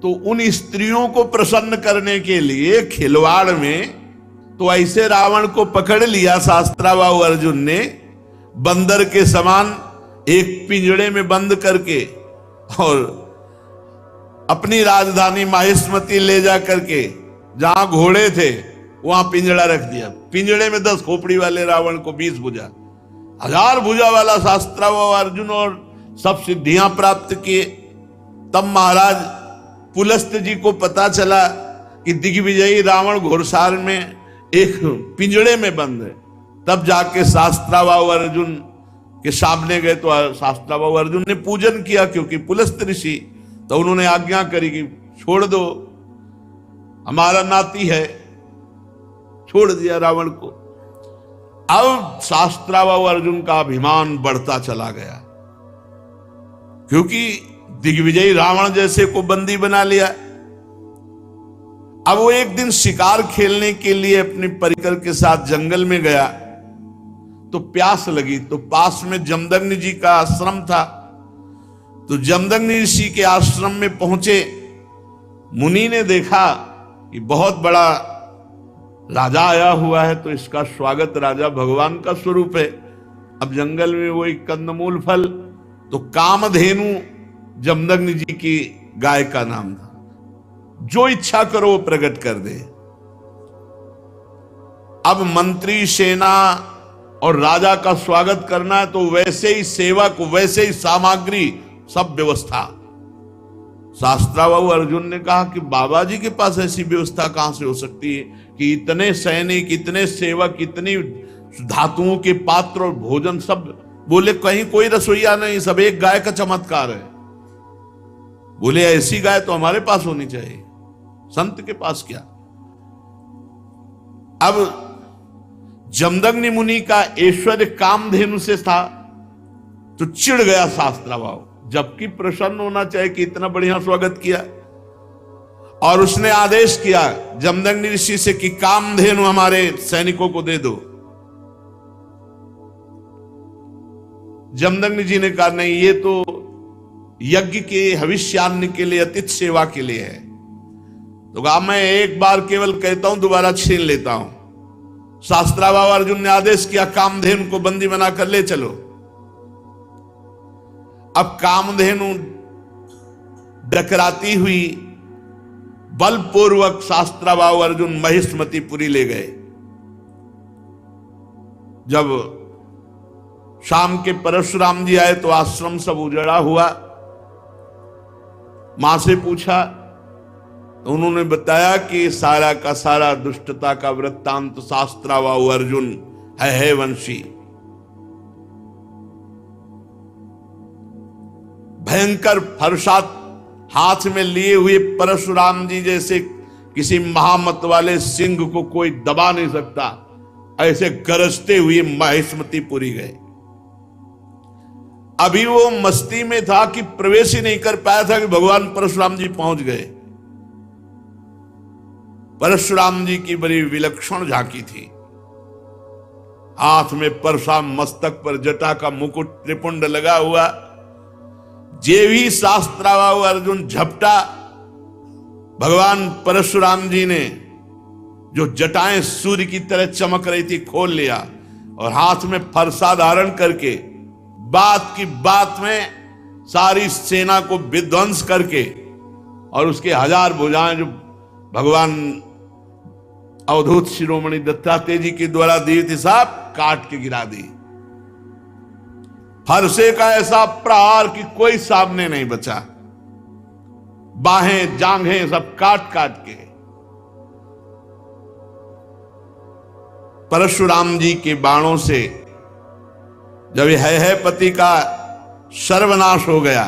तो उन स्त्रियों को प्रसन्न करने के लिए खिलवाड़ में तो ऐसे रावण को पकड़ लिया शास्त्राभाऊ अर्जुन ने, बंदर के समान एक पिंजड़े में बंद करके, और अपनी राजधानी माहिष्मती ले जा करके जहां घोड़े थे वहां पिंजड़ा रख दिया। पिंजड़े में 10 खोपड़ी वाले रावण को 20 भुजा, 1000 भुजा वाला शास्त्राभाऊ अर्जुन, और सब सिद्धियां प्राप्त किए। तब महाराज पुलस्त जी को पता चला कि दिग्विजयी रावण घोड़सार में एक पिंजड़े में बंद है। तब जाके शास्त्राभाऊ अर्जुन के सामने गए तो शास्त्राभाऊ अर्जुन ने पूजन किया, क्योंकि पुलस्त ऋषि, तो उन्होंने आज्ञा करी कि छोड़ दो, हमारा नाती है। छोड़ दिया रावण को। अब शास्त्राभाऊ अर्जुन का अभिमान बढ़ता चला गया, क्योंकि दिग्विजयी रावण जैसे को बंदी बना लिया। अब वो एक दिन शिकार खेलने के लिए अपने परिकर के साथ जंगल में गया, तो प्यास लगी। तो पास में जमदग्नि जी का आश्रम था। तो जमदग्नि ऋषि के आश्रम में पहुंचे। मुनि ने देखा कि बहुत बड़ा राजा आया हुआ है, तो इसका स्वागत, राजा भगवान का स्वरूप है। अब जंगल में वो एक कंदमूल फल, तो कामधेनु जमदग्नि जी की गाय का नाम था। जो इच्छा करो वो प्रकट कर दे। अब मंत्री, सेना और राजा का स्वागत करना है, तो वैसे ही सेवक, वैसे ही सामग्री, सब व्यवस्था। शास्त्राभाऊ अर्जुन ने कहा कि बाबा जी के पास ऐसी व्यवस्था कहां से हो सकती है कि इतने सैनिक, इतने सेवक, इतनी धातुओं के पात्र और भोजन सब। बोले, कहीं कोई रसोईया नहीं, सब एक गाय का चमत्कार है। बोले, ऐसी गाय तो हमारे पास होनी चाहिए, संत के पास क्या। अब जमदग्नि मुनि का ऐश्वर्य कामधेनु से था, तो चिढ़ गया शास्त्राभाऊ, जबकि प्रसन्न होना चाहिए कि इतना बढ़िया स्वागत किया। और उसने आदेश किया जमदग्नि ऋषि से कि कामधेनु हमारे सैनिकों को दे दो। जमदग्नि जी ने कहा, नहीं, ये तो यज्ञ के हविष्यान्न के लिए, अतिथि सेवा के लिए है। तो कहा, मैं एक बार केवल कहता हूं, दोबारा छीन लेता हूं। शास्त्राभाऊ अर्जुन ने आदेश किया, कामधेनु को बंदी बनाकर ले चलो। अब कामधेनु डकराती हुई बलपूर्वक शास्त्राभाऊ अर्जुन महिष्मतीपुरी ले गए। जब शाम के परशुराम जी आए तो आश्रम सब उजड़ा हुआ। मां से पूछा तो उन्होंने बताया कि सारा का सारा दुष्टता का वृत्तांत शास्त्राभाऊ अर्जुन है वंशी। भयंकर फरसात हाथ में लिए हुए परशुराम जी जैसे किसी महामत वाले सिंह को कोई दबा नहीं सकता, ऐसे गरजते हुए महिष्मतीपुरी गए। अभी वो मस्ती में था कि प्रवेश ही नहीं कर पाया था कि भगवान परशुराम जी पहुंच गए। परशुराम जी की बड़ी विलक्षण झांकी थी। हाथ में परशुराम, मस्तक पर जटा का मुकुट, त्रिपुंड लगा हुआ। जे भी शास्त्राभाऊ अर्जुन झपटा, भगवान परशुराम जी ने जो जटाएं सूर्य की तरह चमक रही थी खोल लिया और हाथ में फरसा धारण करके बात की बात में सारी सेना को विध्वंस करके और उसके 1000 भुजाएं जो भगवान अवधूत शिरोमणि दत्तात्रेय जी के द्वारा दी थी सब काट के गिरा दी। फरसे का ऐसा प्रहार कि कोई सामने नहीं बचा, बाहें जांघें सब काट काट के। परशुराम जी के बाणों से जब है पति का सर्वनाश हो गया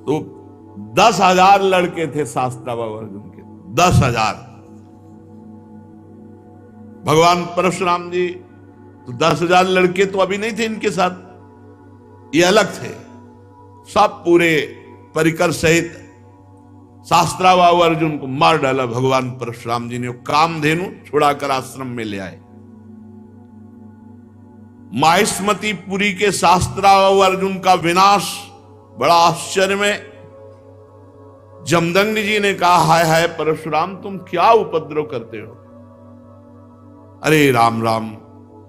तो 10,000 लड़के थे शास्त्रावा अर्जुन के, 10,000। भगवान परशुराम जी तो 10,000 लड़के तो अभी नहीं थे इनके साथ, ये अलग थे। सब पूरे परिकर सहित शास्त्रावा अर्जुन को मार डाला भगवान परशुराम जी ने। कामधेनु छुड़ाकर आश्रम में ले आए। माहिष्मतीपुरी के शास्त्रावा अर्जुन का विनाश बड़ा आश्चर्य में। जमदग्नि जी ने कहा, हाय हाय परशुराम तुम क्या उपद्रव करते हो? अरे राम राम,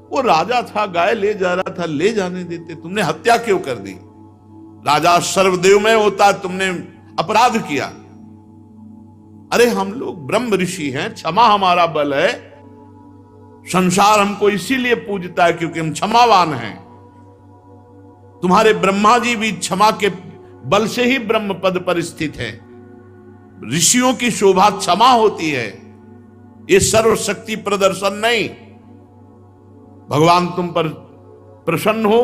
वो राजा था, गाय ले जा रहा था, ले जाने देते, तुमने हत्या क्यों कर दी? राजा सर्वदेवमय होता, तुमने अपराध किया। अरे हम लोग ब्रह्म ऋषि हैं, क्षमा हमारा बल है, संसार हमको इसीलिए पूजता है क्योंकि हम क्षमावान हैं। तुम्हारे ब्रह्मा जी भी क्षमा के बल से ही ब्रह्म पद पर स्थित है। ऋषियों की शोभा क्षमा होती है, ये सर्वशक्ति प्रदर्शन नहीं। भगवान तुम पर प्रसन्न हो,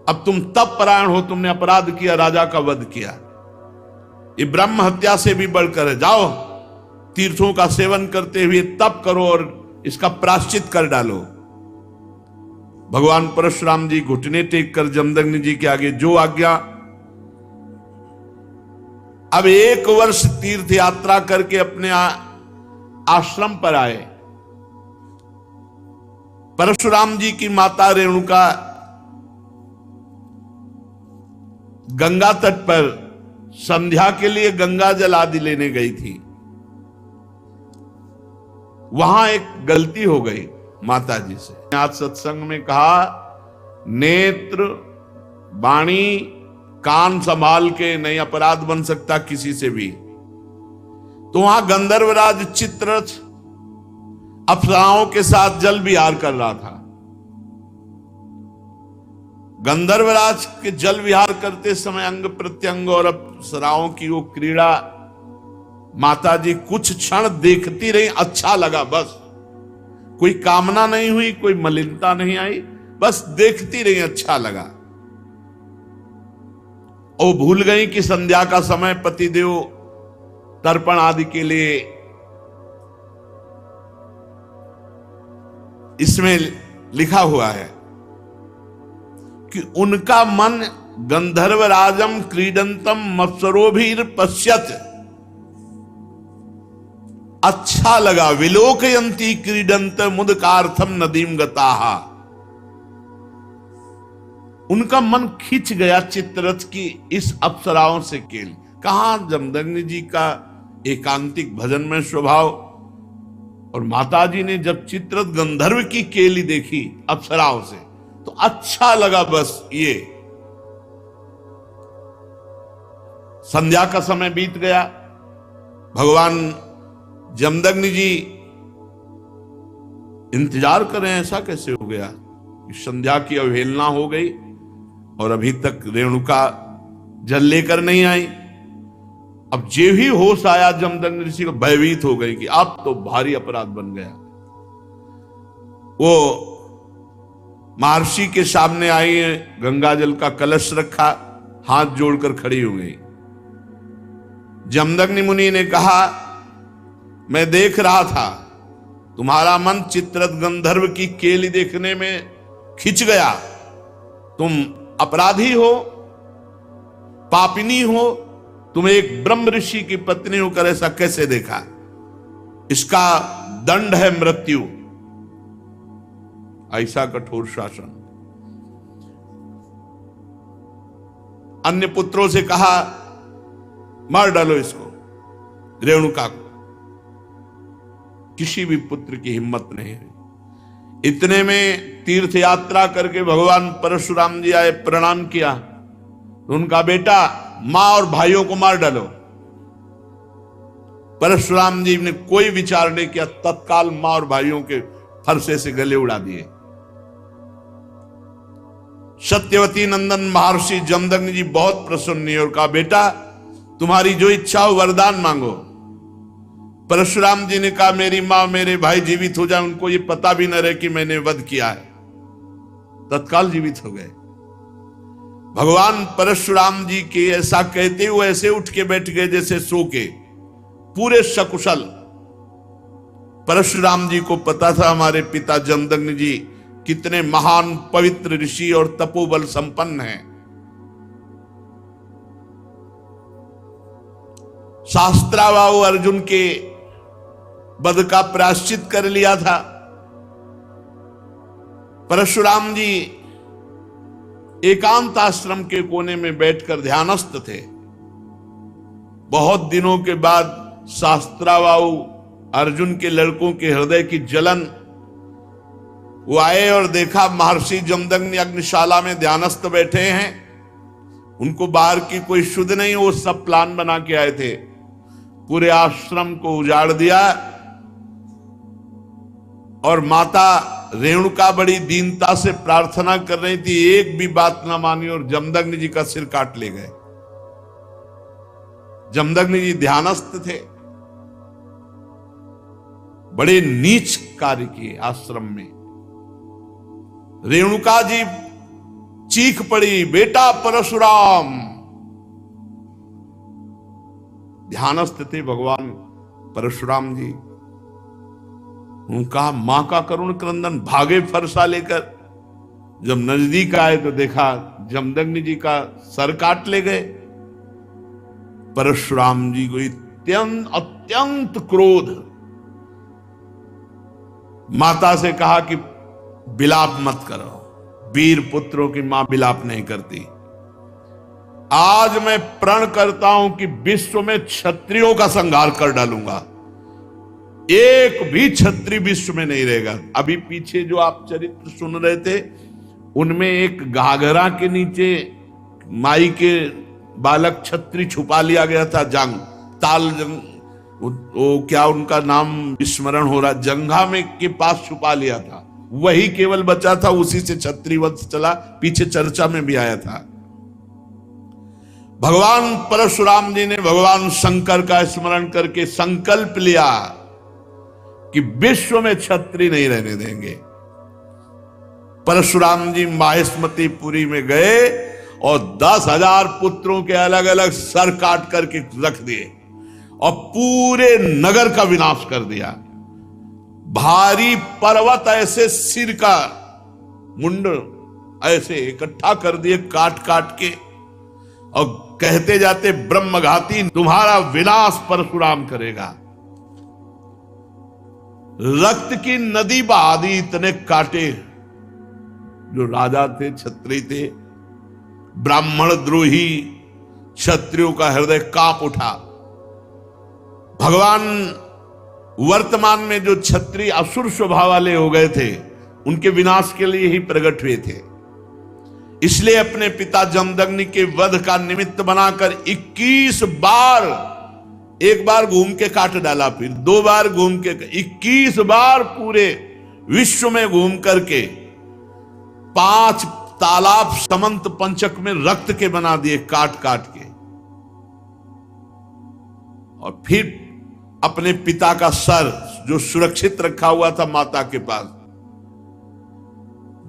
अब तुम तप परायण हो, तुमने अपराध किया, राजा का वध किया, ये ब्रह्म हत्या से भी बढ़कर है। जाओ तीर्थों का सेवन करते हुए तप करो और इसका प्रायश्चित कर डालो। भगवान परशुराम जी घुटने टेक कर जमदग्नि जी के आगे जो आज्ञा। अब 1 वर्ष तीर्थ यात्रा करके अपने आश्रम पर आए। परशुराम जी की माता रेणुका गंगा तट पर संध्या के लिए गंगा जल आदि लेने गई थी। वहां एक गलती हो गई माता जी से। आज सत्संग में कहा, नेत्र वाणी कान संभाल के नहीं अपराध बन सकता किसी से भी। तो वहां गंधर्वराज चित्ररथ अप्सराओं के साथ जल विहार कर रहा था। गंधर्वराज के जल विहार करते समय अंग प्रत्यंग और अप्सराओं की वो क्रीड़ा माता जी कुछ क्षण देखती रही। अच्छा लगा, बस कोई कामना नहीं हुई, कोई मलिनता नहीं आई, बस देखती रही, अच्छा लगा। और भूल गई कि संध्या का समय पतिदेव तर्पण आदि के लिए इसमें लिखा हुआ है कि उनका मन गंधर्वराजम क्रीडंतम मत्सरोभिर पश्यत, अच्छा लगा। विलोकयंती क्रीडंत मुदकार्थम नदीम गताहा, उनका मन खिंच गया चित्ररथ की इस अप्सराओं से केल। कहां जमदग्नि जी का एकांतिक भजन में स्वभाव, और माताजी ने जब चित्ररथ गंधर्व की केली देखी अप्सराओं से तो अच्छा लगा। बस ये संध्या का समय बीत गया। भगवान जमदग्नि जी इंतजार करें, ऐसा कैसे हो गया कि संध्या की अवहेलना हो गई और अभी तक रेणुका जल लेकर नहीं आई। अब जे ही होश आया जमदग्नि ऋषि को, भयभीत हो गई कि अब तो भारी अपराध बन गया। वो महर्षि के सामने आई, गंगा जल का कलश रखा, हाथ जोड़कर खड़ी हो गई। जमदग्नि मुनि ने कहा, मैं देख रहा था तुम्हारा मन चित्ररथ गंधर्व की केली देखने में खिंच गया। तुम अपराधी हो, पापिनी हो, तुम एक ब्रह्म ऋषि की पत्नी होकर ऐसा कैसे देखा? इसका दंड है मृत्यु। ऐसा कठोर शासन। अन्य पुत्रों से कहा, मार डालो इसको, रेणुका को। किसी भी पुत्र की हिम्मत नहीं हुई। इतने में तीर्थ यात्रा करके भगवान परशुराम जी आए, प्रणाम किया तो उनका बेटा मां और भाइयों को मार डालो। परशुराम जी ने कोई विचार नहीं किया, तत्काल मां और भाइयों के फरसे से गले उड़ा दिए। सत्यवती नंदन महर्षि जमदग्नि जी बहुत प्रसन्न हुए और कहा, बेटा तुम्हारी जो इच्छा हो वरदान मांगो। परशुराम जी ने कहा, मेरी मां मेरे भाई जीवित हो जाए, उनको ये पता भी न रहे कि मैंने वध किया है। तत्काल जीवित हो गए। भगवान परशुराम जी के ऐसा कहते हुए ऐसे उठ के बैठ गए जैसे सो के, पूरे सकुशल। परशुराम जी को पता था हमारे पिता जमदग्नि जी कितने महान पवित्र ऋषि और तपोबल संपन्न हैं। शास्त्राबाहु अर्जुन के वध का प्रायश्चित कर लिया था। परशुराम जी एकांत आश्रम के कोने में बैठकर ध्यानस्थ थे। बहुत दिनों के बाद शास्त्राबाहु अर्जुन के लड़कों के हृदय की जलन, वो आए और देखा महर्षि जमदग्नि अग्निशाला में ध्यानस्थ बैठे हैं। उनको बाहर की कोई शुद्ध नहीं, वो सब प्लान बना के आए थे। पूरे आश्रम को उजाड़ दिया और माता रेणुका बड़ी दीनता से प्रार्थना कर रही थी, एक भी बात ना मानी और जमदग्नि जी का सिर काट ले गए। जमदग्नि जी ध्यानस्थ थे, बड़े नीच कार्य किए आश्रम में। रेणुका जी चीख पड़ी, बेटा परशुराम। ध्यानस्थ थे भगवान परशुराम जी। उनका मां का करुण क्रंदन, भागे फरसा लेकर। जब नजदीक आए तो देखा जमदग्नि जी का सर काट ले गए। परशुराम जी को अत्यंत क्रोध। माता से कहा कि विलाप मत करो, वीर पुत्रों की मां विलाप नहीं करती। आज मैं प्रण करता हूं कि विश्व में क्षत्रियों का संहार कर डालूंगा, एक भी क्षत्रिय विश्व में नहीं रहेगा। अभी पीछे जो आप चरित्र सुन रहे थे, उनमें एक घाघरा के नीचे माई के बालक क्षत्रिय छुपा लिया गया था। जंग ताल जंग, वो क्या उनका नाम विस्मरण हो रहा, जंघा में के पास छुपा लिया था, वही केवल बचा था। उसी से क्षत्रिय वंश चला, पीछे चर्चा में भी आया था। भगवान परशुराम जी ने भगवान शंकर का स्मरण करके संकल्प लिया कि विश्व में क्षत्रिय नहीं रहने देंगे। परशुराम जी माहेश्मतीपुरी में गए और 10,000 पुत्रों के अलग अलग सर काट करके रख दिए और पूरे नगर का विनाश कर दिया। भारी पर्वत ऐसे सिर का मुंड ऐसे इकट्ठा कर दिए काट काट के, और कहते जाते ब्रह्मघाती तुम्हारा विनाश परशुराम करेगा। रक्त की नदी बहा दी, इतने काटे। जो राजा थे, क्षत्रिय थे, ब्राह्मण द्रोही क्षत्रियों का हृदय कांप उठा। भगवान वर्तमान में जो क्षत्रिय असुर स्वभाव वाले हो गए थे, उनके विनाश के लिए ही प्रकट हुए थे। इसलिए अपने पिता जमदग्नि के वध का निमित्त बनाकर 21 बार, एक बार घूम के काट डाला, फिर 2 बार घूम के, 21 बार पूरे विश्व में घूम करके 5 तालाब समंत पंचक में रक्त के बना दिए काट काट के। और फिर अपने पिता का सर जो सुरक्षित रखा हुआ था माता के पास,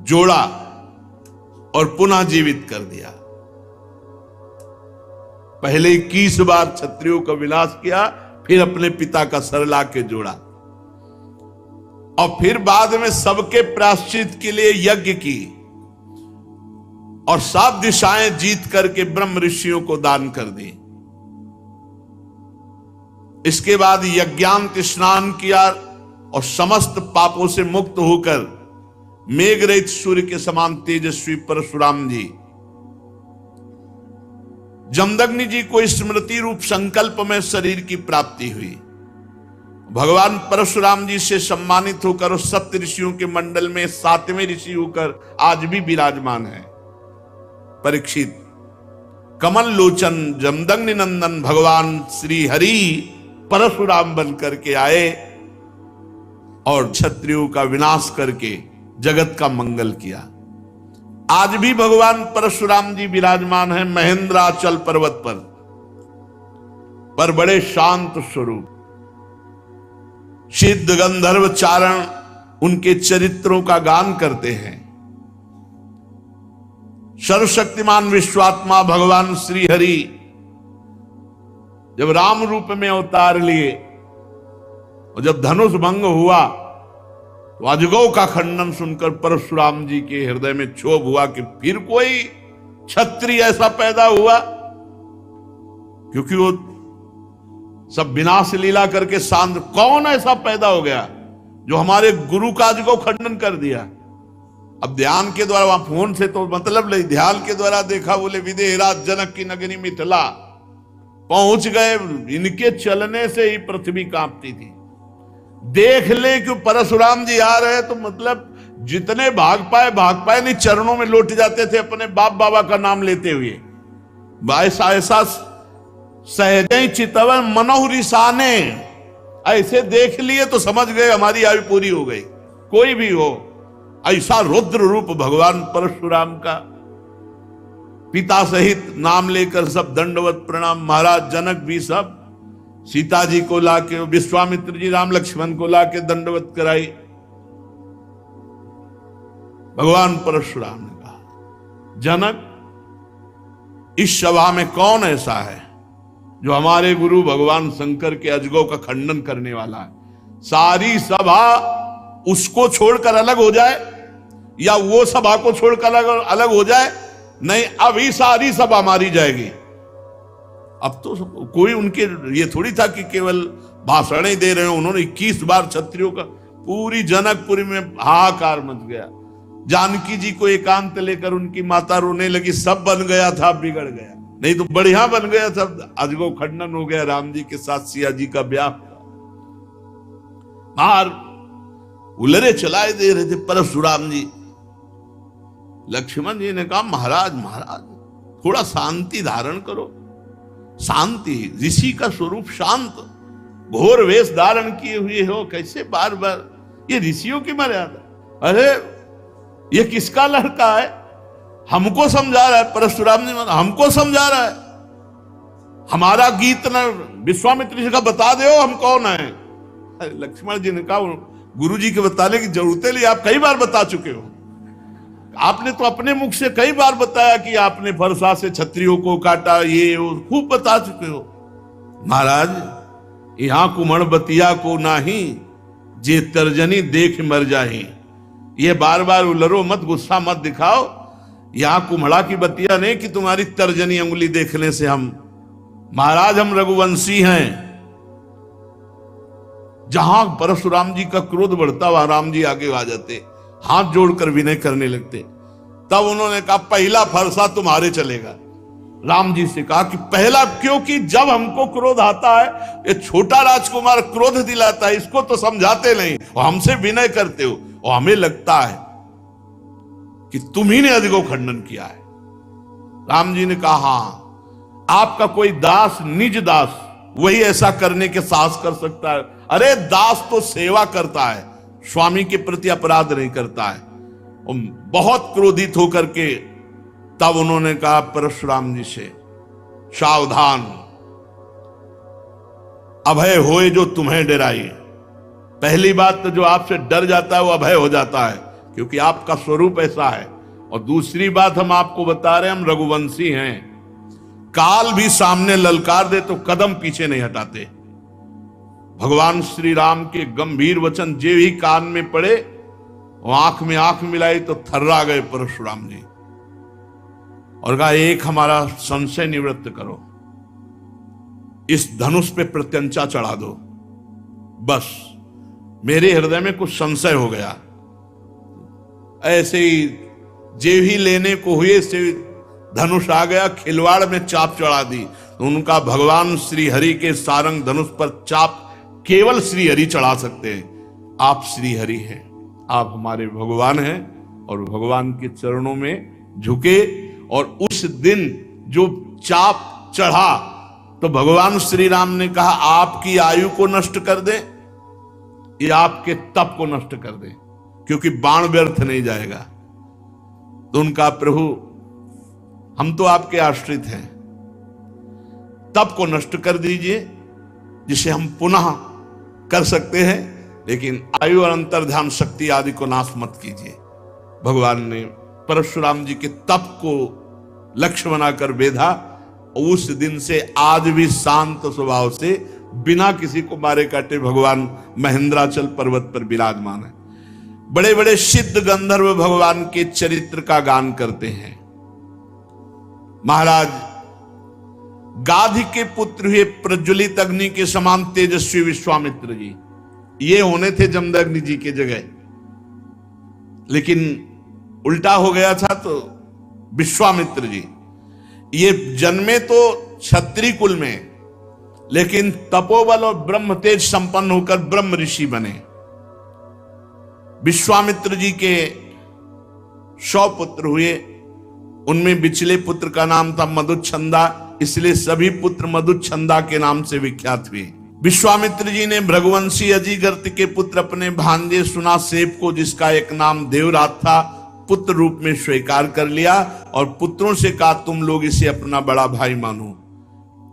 जोड़ा और पुनः जीवित कर दिया। पहले 21 बार क्षत्रियों का विनाश किया, फिर अपने पिता का सर ला के जोड़ा, और फिर बाद में सबके प्रायश्चित के लिए यज्ञ की और 7 दिशाएं जीत करके ब्रह्म ऋषियों को दान कर दी। इसके बाद यज्ञांत स्नान किया और समस्त पापों से मुक्त होकर मेघरहित सूर्य के समान तेजस्वी परशुराम जी जमदग्नि जी को स्मृति रूप संकल्प में शरीर की प्राप्ति हुई। भगवान परशुराम जी से सम्मानित होकर उस सप्त ऋषियों के मंडल में 7वें ऋषि होकर आज भी विराजमान है। परीक्षित कमल लोचन जमदग्नि नंदन भगवान श्री हरि परशुराम बन करके आए और क्षत्रियों का विनाश करके जगत का मंगल किया। आज भी भगवान परशुराम जी विराजमान है महेंद्राचल पर्वत पर बड़े शांत स्वरूप। सिद्ध गंधर्व चारण उनके चरित्रों का गान करते हैं। सर्वशक्तिमान विश्वात्मा भगवान श्री हरि जब राम रूप में अवतार लिए और जब धनुष भंग हुआ तो अजगौ का खंडन सुनकर परशुराम जी के हृदय में क्षोभ हुआ कि फिर कोई क्षत्रिय ऐसा पैदा हुआ, क्योंकि वो सब विनाश लीला करके शांत। कौन ऐसा पैदा हो गया जो हमारे गुरु का अजगौ खंडन कर दिया। अब ध्यान के द्वारा, वहां फोन से तो मतलब नहीं, ध्यान के द्वारा देखा, बोले विदेहराज जनक की नगरी मिथिला पहुंच गए। इनके चलने से ही पृथ्वी कांपती थी। देख ले कि परशुराम जी आ रहे तो मतलब जितने भाग पाए नहीं, चरणों में लौट जाते थे अपने बाप बाबा का नाम लेते हुए। ऐसा सहज चितवन मनोहरिसाने, ऐसे देख लिए तो समझ गए हमारी आयु पूरी हो गई। कोई भी हो, ऐसा रुद्र रूप भगवान परशुराम का। पिता सहित नाम लेकर सब दंडवत प्रणाम। महाराज जनक भी सब सीता जी को लाके, विश्वामित्र जी राम लक्ष्मण को लाके दंडवत कराई। भगवान परशुराम ने कहा, जनक, इस सभा में कौन ऐसा है जो हमारे गुरु भगवान शंकर के अजगौ का खंडन करने वाला है। सारी सभा उसको छोड़कर अलग हो जाए या वो सभा को छोड़कर अलग हो जाए, नहीं अभी सारी सभा मारी जाएगी। अब तो कोई उनके ये थोड़ी था कि केवल भाषण दे रहे हो। उन्होंने 21 बार क्षत्रियों का, पूरी जनकपुरी में हाहाकार मच गया। जानकी जी को एकांत लेकर उनकी माता रोने लगी, सब बन गया था बिगड़ गया, नहीं तो बढ़िया बन गया था। अजगौ खंडन हो गया, राम जी के साथ सिया जी का ब्याह। बाहर उलरे चलाए दे रहे थे परशुराम जी। लक्ष्मण जी ने कहा, महाराज थोड़ा शांति धारण करो। शांति, ऋषि का स्वरूप शांत, घोर वेश धारण किए हुए हो, कैसे बार बार, ये ऋषियों की मर्यादा। अरे ये किसका लड़का है, हमको समझा रहा है। परशुराम जी हमको समझा रहा है, हमारा गीत न विश्वामित्र जी का बता दो हम कौन है। लक्ष्मण जी ने कहा, गुरु जी के बताने की जरूरत है, आप कई बार बता चुके हो। आपने तो अपने मुख से कई बार बताया कि आपने फरसा से क्षत्रियों को काटा, ये खूब बता चुके हो। महाराज, यहां कुमड़ बतिया को नाही जे तर्जनी देख मर जाही। ये बार बार उलरो मत, गुस्सा मत दिखाओ। यहां कुम्हड़ा की बतिया नहीं कि तुम्हारी तर्जनी अंगुली देखने से हम, महाराज हम रघुवंशी हैं। जहां परशुराम जी का क्रोध बढ़ता वहां राम जी आगे आ जाते, हाथ जोड़कर विनय करने लगते। तब उन्होंने कहा, पहला फरसा तुम्हारे चलेगा। राम जी से कहा कि पहला, क्योंकि जब हमको क्रोध आता है, ये छोटा राजकुमार क्रोध दिलाता है, इसको तो समझाते नहीं और हमसे विनय करते हो, और हमें लगता है कि तुम ही ने अजगौ खंडन किया है। राम जी ने कहा, हां, आपका कोई दास, निज दास, वही ऐसा करने के साहस कर सकता है। अरे दास तो सेवा करता है, स्वामी के प्रति अपराध नहीं करता है। और बहुत क्रोधित होकर के तब उन्होंने कहा परशुराम जी से, सावधान, अभय होए जो तुम्हें डराए। पहली बात तो जो आपसे डर जाता है वो अभय हो जाता है, क्योंकि आपका स्वरूप ऐसा है। और दूसरी बात हम आपको बता रहे हैं, हम रघुवंशी हैं। काल भी सामने ललकार दे तो कदम पीछे नहीं हटाते। भगवान श्री राम के गंभीर वचन जे ही कान में पड़े, आंख में आंख मिलाई तो थर्रा गए परशुराम जी, और कहा, एक हमारा संशय निवृत्त करो, इस धनुष पे प्रत्यंचा चढ़ा दो। बस मेरे हृदय में कुछ संशय हो गया। ऐसे ही जे ही लेने को हुए से धनुष आ गया, खिलवाड़ में चाप चढ़ा दी। तो उनका भगवान श्री हरि के सारंग धनुष पर चाप केवल श्री हरि चढ़ा सकते हैं। आप श्री हरि हैं, आप हमारे भगवान हैं और भगवान के चरणों में झुके। और उस दिन जो चाप चढ़ा तो भगवान श्री राम ने कहा आपकी आयु को नष्ट कर दे या आपके तप को नष्ट कर दे, क्योंकि बाण व्यर्थ नहीं जाएगा। तो उनका प्रभु हम तो आपके आश्रित हैं, तप को नष्ट कर दीजिए जिसे हम पुनः कर सकते हैं, लेकिन आयु और अंतर्ध्यान शक्ति आदि को नाश मत कीजिए। भगवान ने परशुराम जी के तप को लक्ष्य बनाकर बेधा। उस दिन से आज भी शांत स्वभाव से बिना किसी को मारे काटे भगवान महेंद्राचल पर्वत पर विराजमान है। बड़े बड़े सिद्ध गंधर्व भगवान के चरित्र का गान करते हैं। महाराज गाधी के पुत्र हुए प्रज्वलित अग्नि के समान तेजस्वी विश्वामित्र जी, ये होने थे जमदग्नि जी के जगह, लेकिन उल्टा हो गया था। तो विश्वामित्र जी ये जन्मे तो क्षत्रिय कुल में, लेकिन तपोबल और ब्रह्म तेज संपन्न होकर ब्रह्म ऋषि बने। विश्वामित्र जी के 100 पुत्र हुए, उनमें बिचले पुत्र का नाम था मधुच्छंदा, इसलिए सभी पुत्र मधुच्छंदा के नाम से विख्यात हुए। विश्वामित्र जी ने भृगुवंशी अजिगर्त के पुत्र अपने भांजे सुनासेप को, जिसका एक नाम देवरात था, पुत्र रूप में स्वीकार कर लिया और पुत्रों से कहा तुम लोग इसे अपना बड़ा भाई मानो।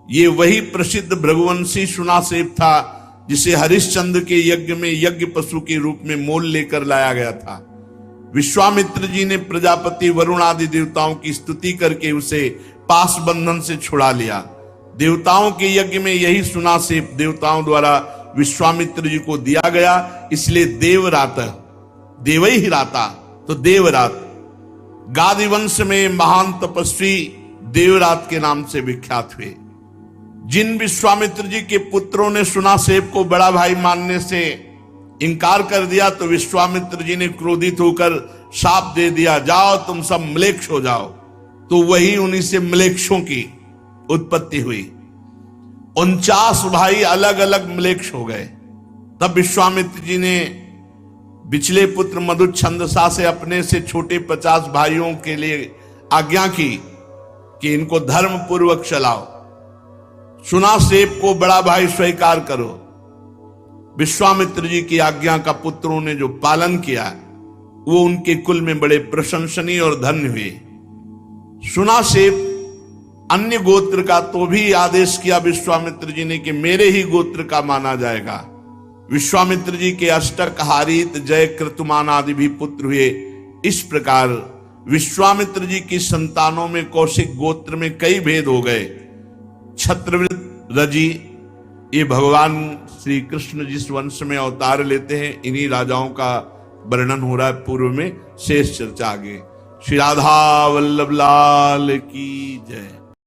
ये वही प्रसिद्ध भृगुवंशी सुनासेप था जिसे हरिश्चंद्र के यज्ञ में यज्ञ पशु के रूप में मोल लेकर लाया गया था। विश्वामित्र जी ने प्रजापति वरुण आदि देवताओं की स्तुति करके उसे पास बंधन से छुड़ा लिया। देवताओं के यज्ञ में यही सुनासेप देवताओं द्वारा विश्वामित्र जी को दिया गया, इसलिए देवरात, देवई ही राता, तो देवरात गादी वंश में महान तपस्वी देवरात के नाम से विख्यात हुए। जिन विश्वामित्र जी के पुत्रों ने सुनासेप को बड़ा भाई मानने से इनकार कर दिया, तो विश्वामित्र जी ने क्रोधित होकर शाप दे दिया, जाओ तुम सब म्लेच्छ हो जाओ। तो वही उन्हीं से म्लेच्छों की उत्पत्ति हुई। 49 भाई अलग अलग म्लेच्छ हो गए। तब विश्वामित्र जी ने बिचले पुत्र मधुच्छंदसा से अपने से छोटे 50 भाइयों के लिए आज्ञा की कि इनको धर्म पूर्वक चलाओ, सुनासेप को बड़ा भाई स्वीकार करो। विश्वामित्र जी की आज्ञा का पुत्रों ने जो पालन किया वो उनके कुल में बड़े प्रशंसनीय और धन्य हुए। सुनासेप अन्य गोत्र का, तो भी आदेश किया विश्वामित्र जी ने कि मेरे ही गोत्र का माना जाएगा। विश्वामित्र जी के अष्टक, हारित, जय, कृतुमान आदि भी पुत्र हुए। इस प्रकार विश्वामित्र जी की संतानों में कौशिक गोत्र में कई भेद हो गए। छत्रवृत, रजी, ये भगवान श्री कृष्ण जिस वंश में अवतार लेते हैं, इन्हीं राजाओं का वर्णन हो रहा है पूर्व में, शेष चर्चा आगे। श्री राधा वल्लभ लाल की जय।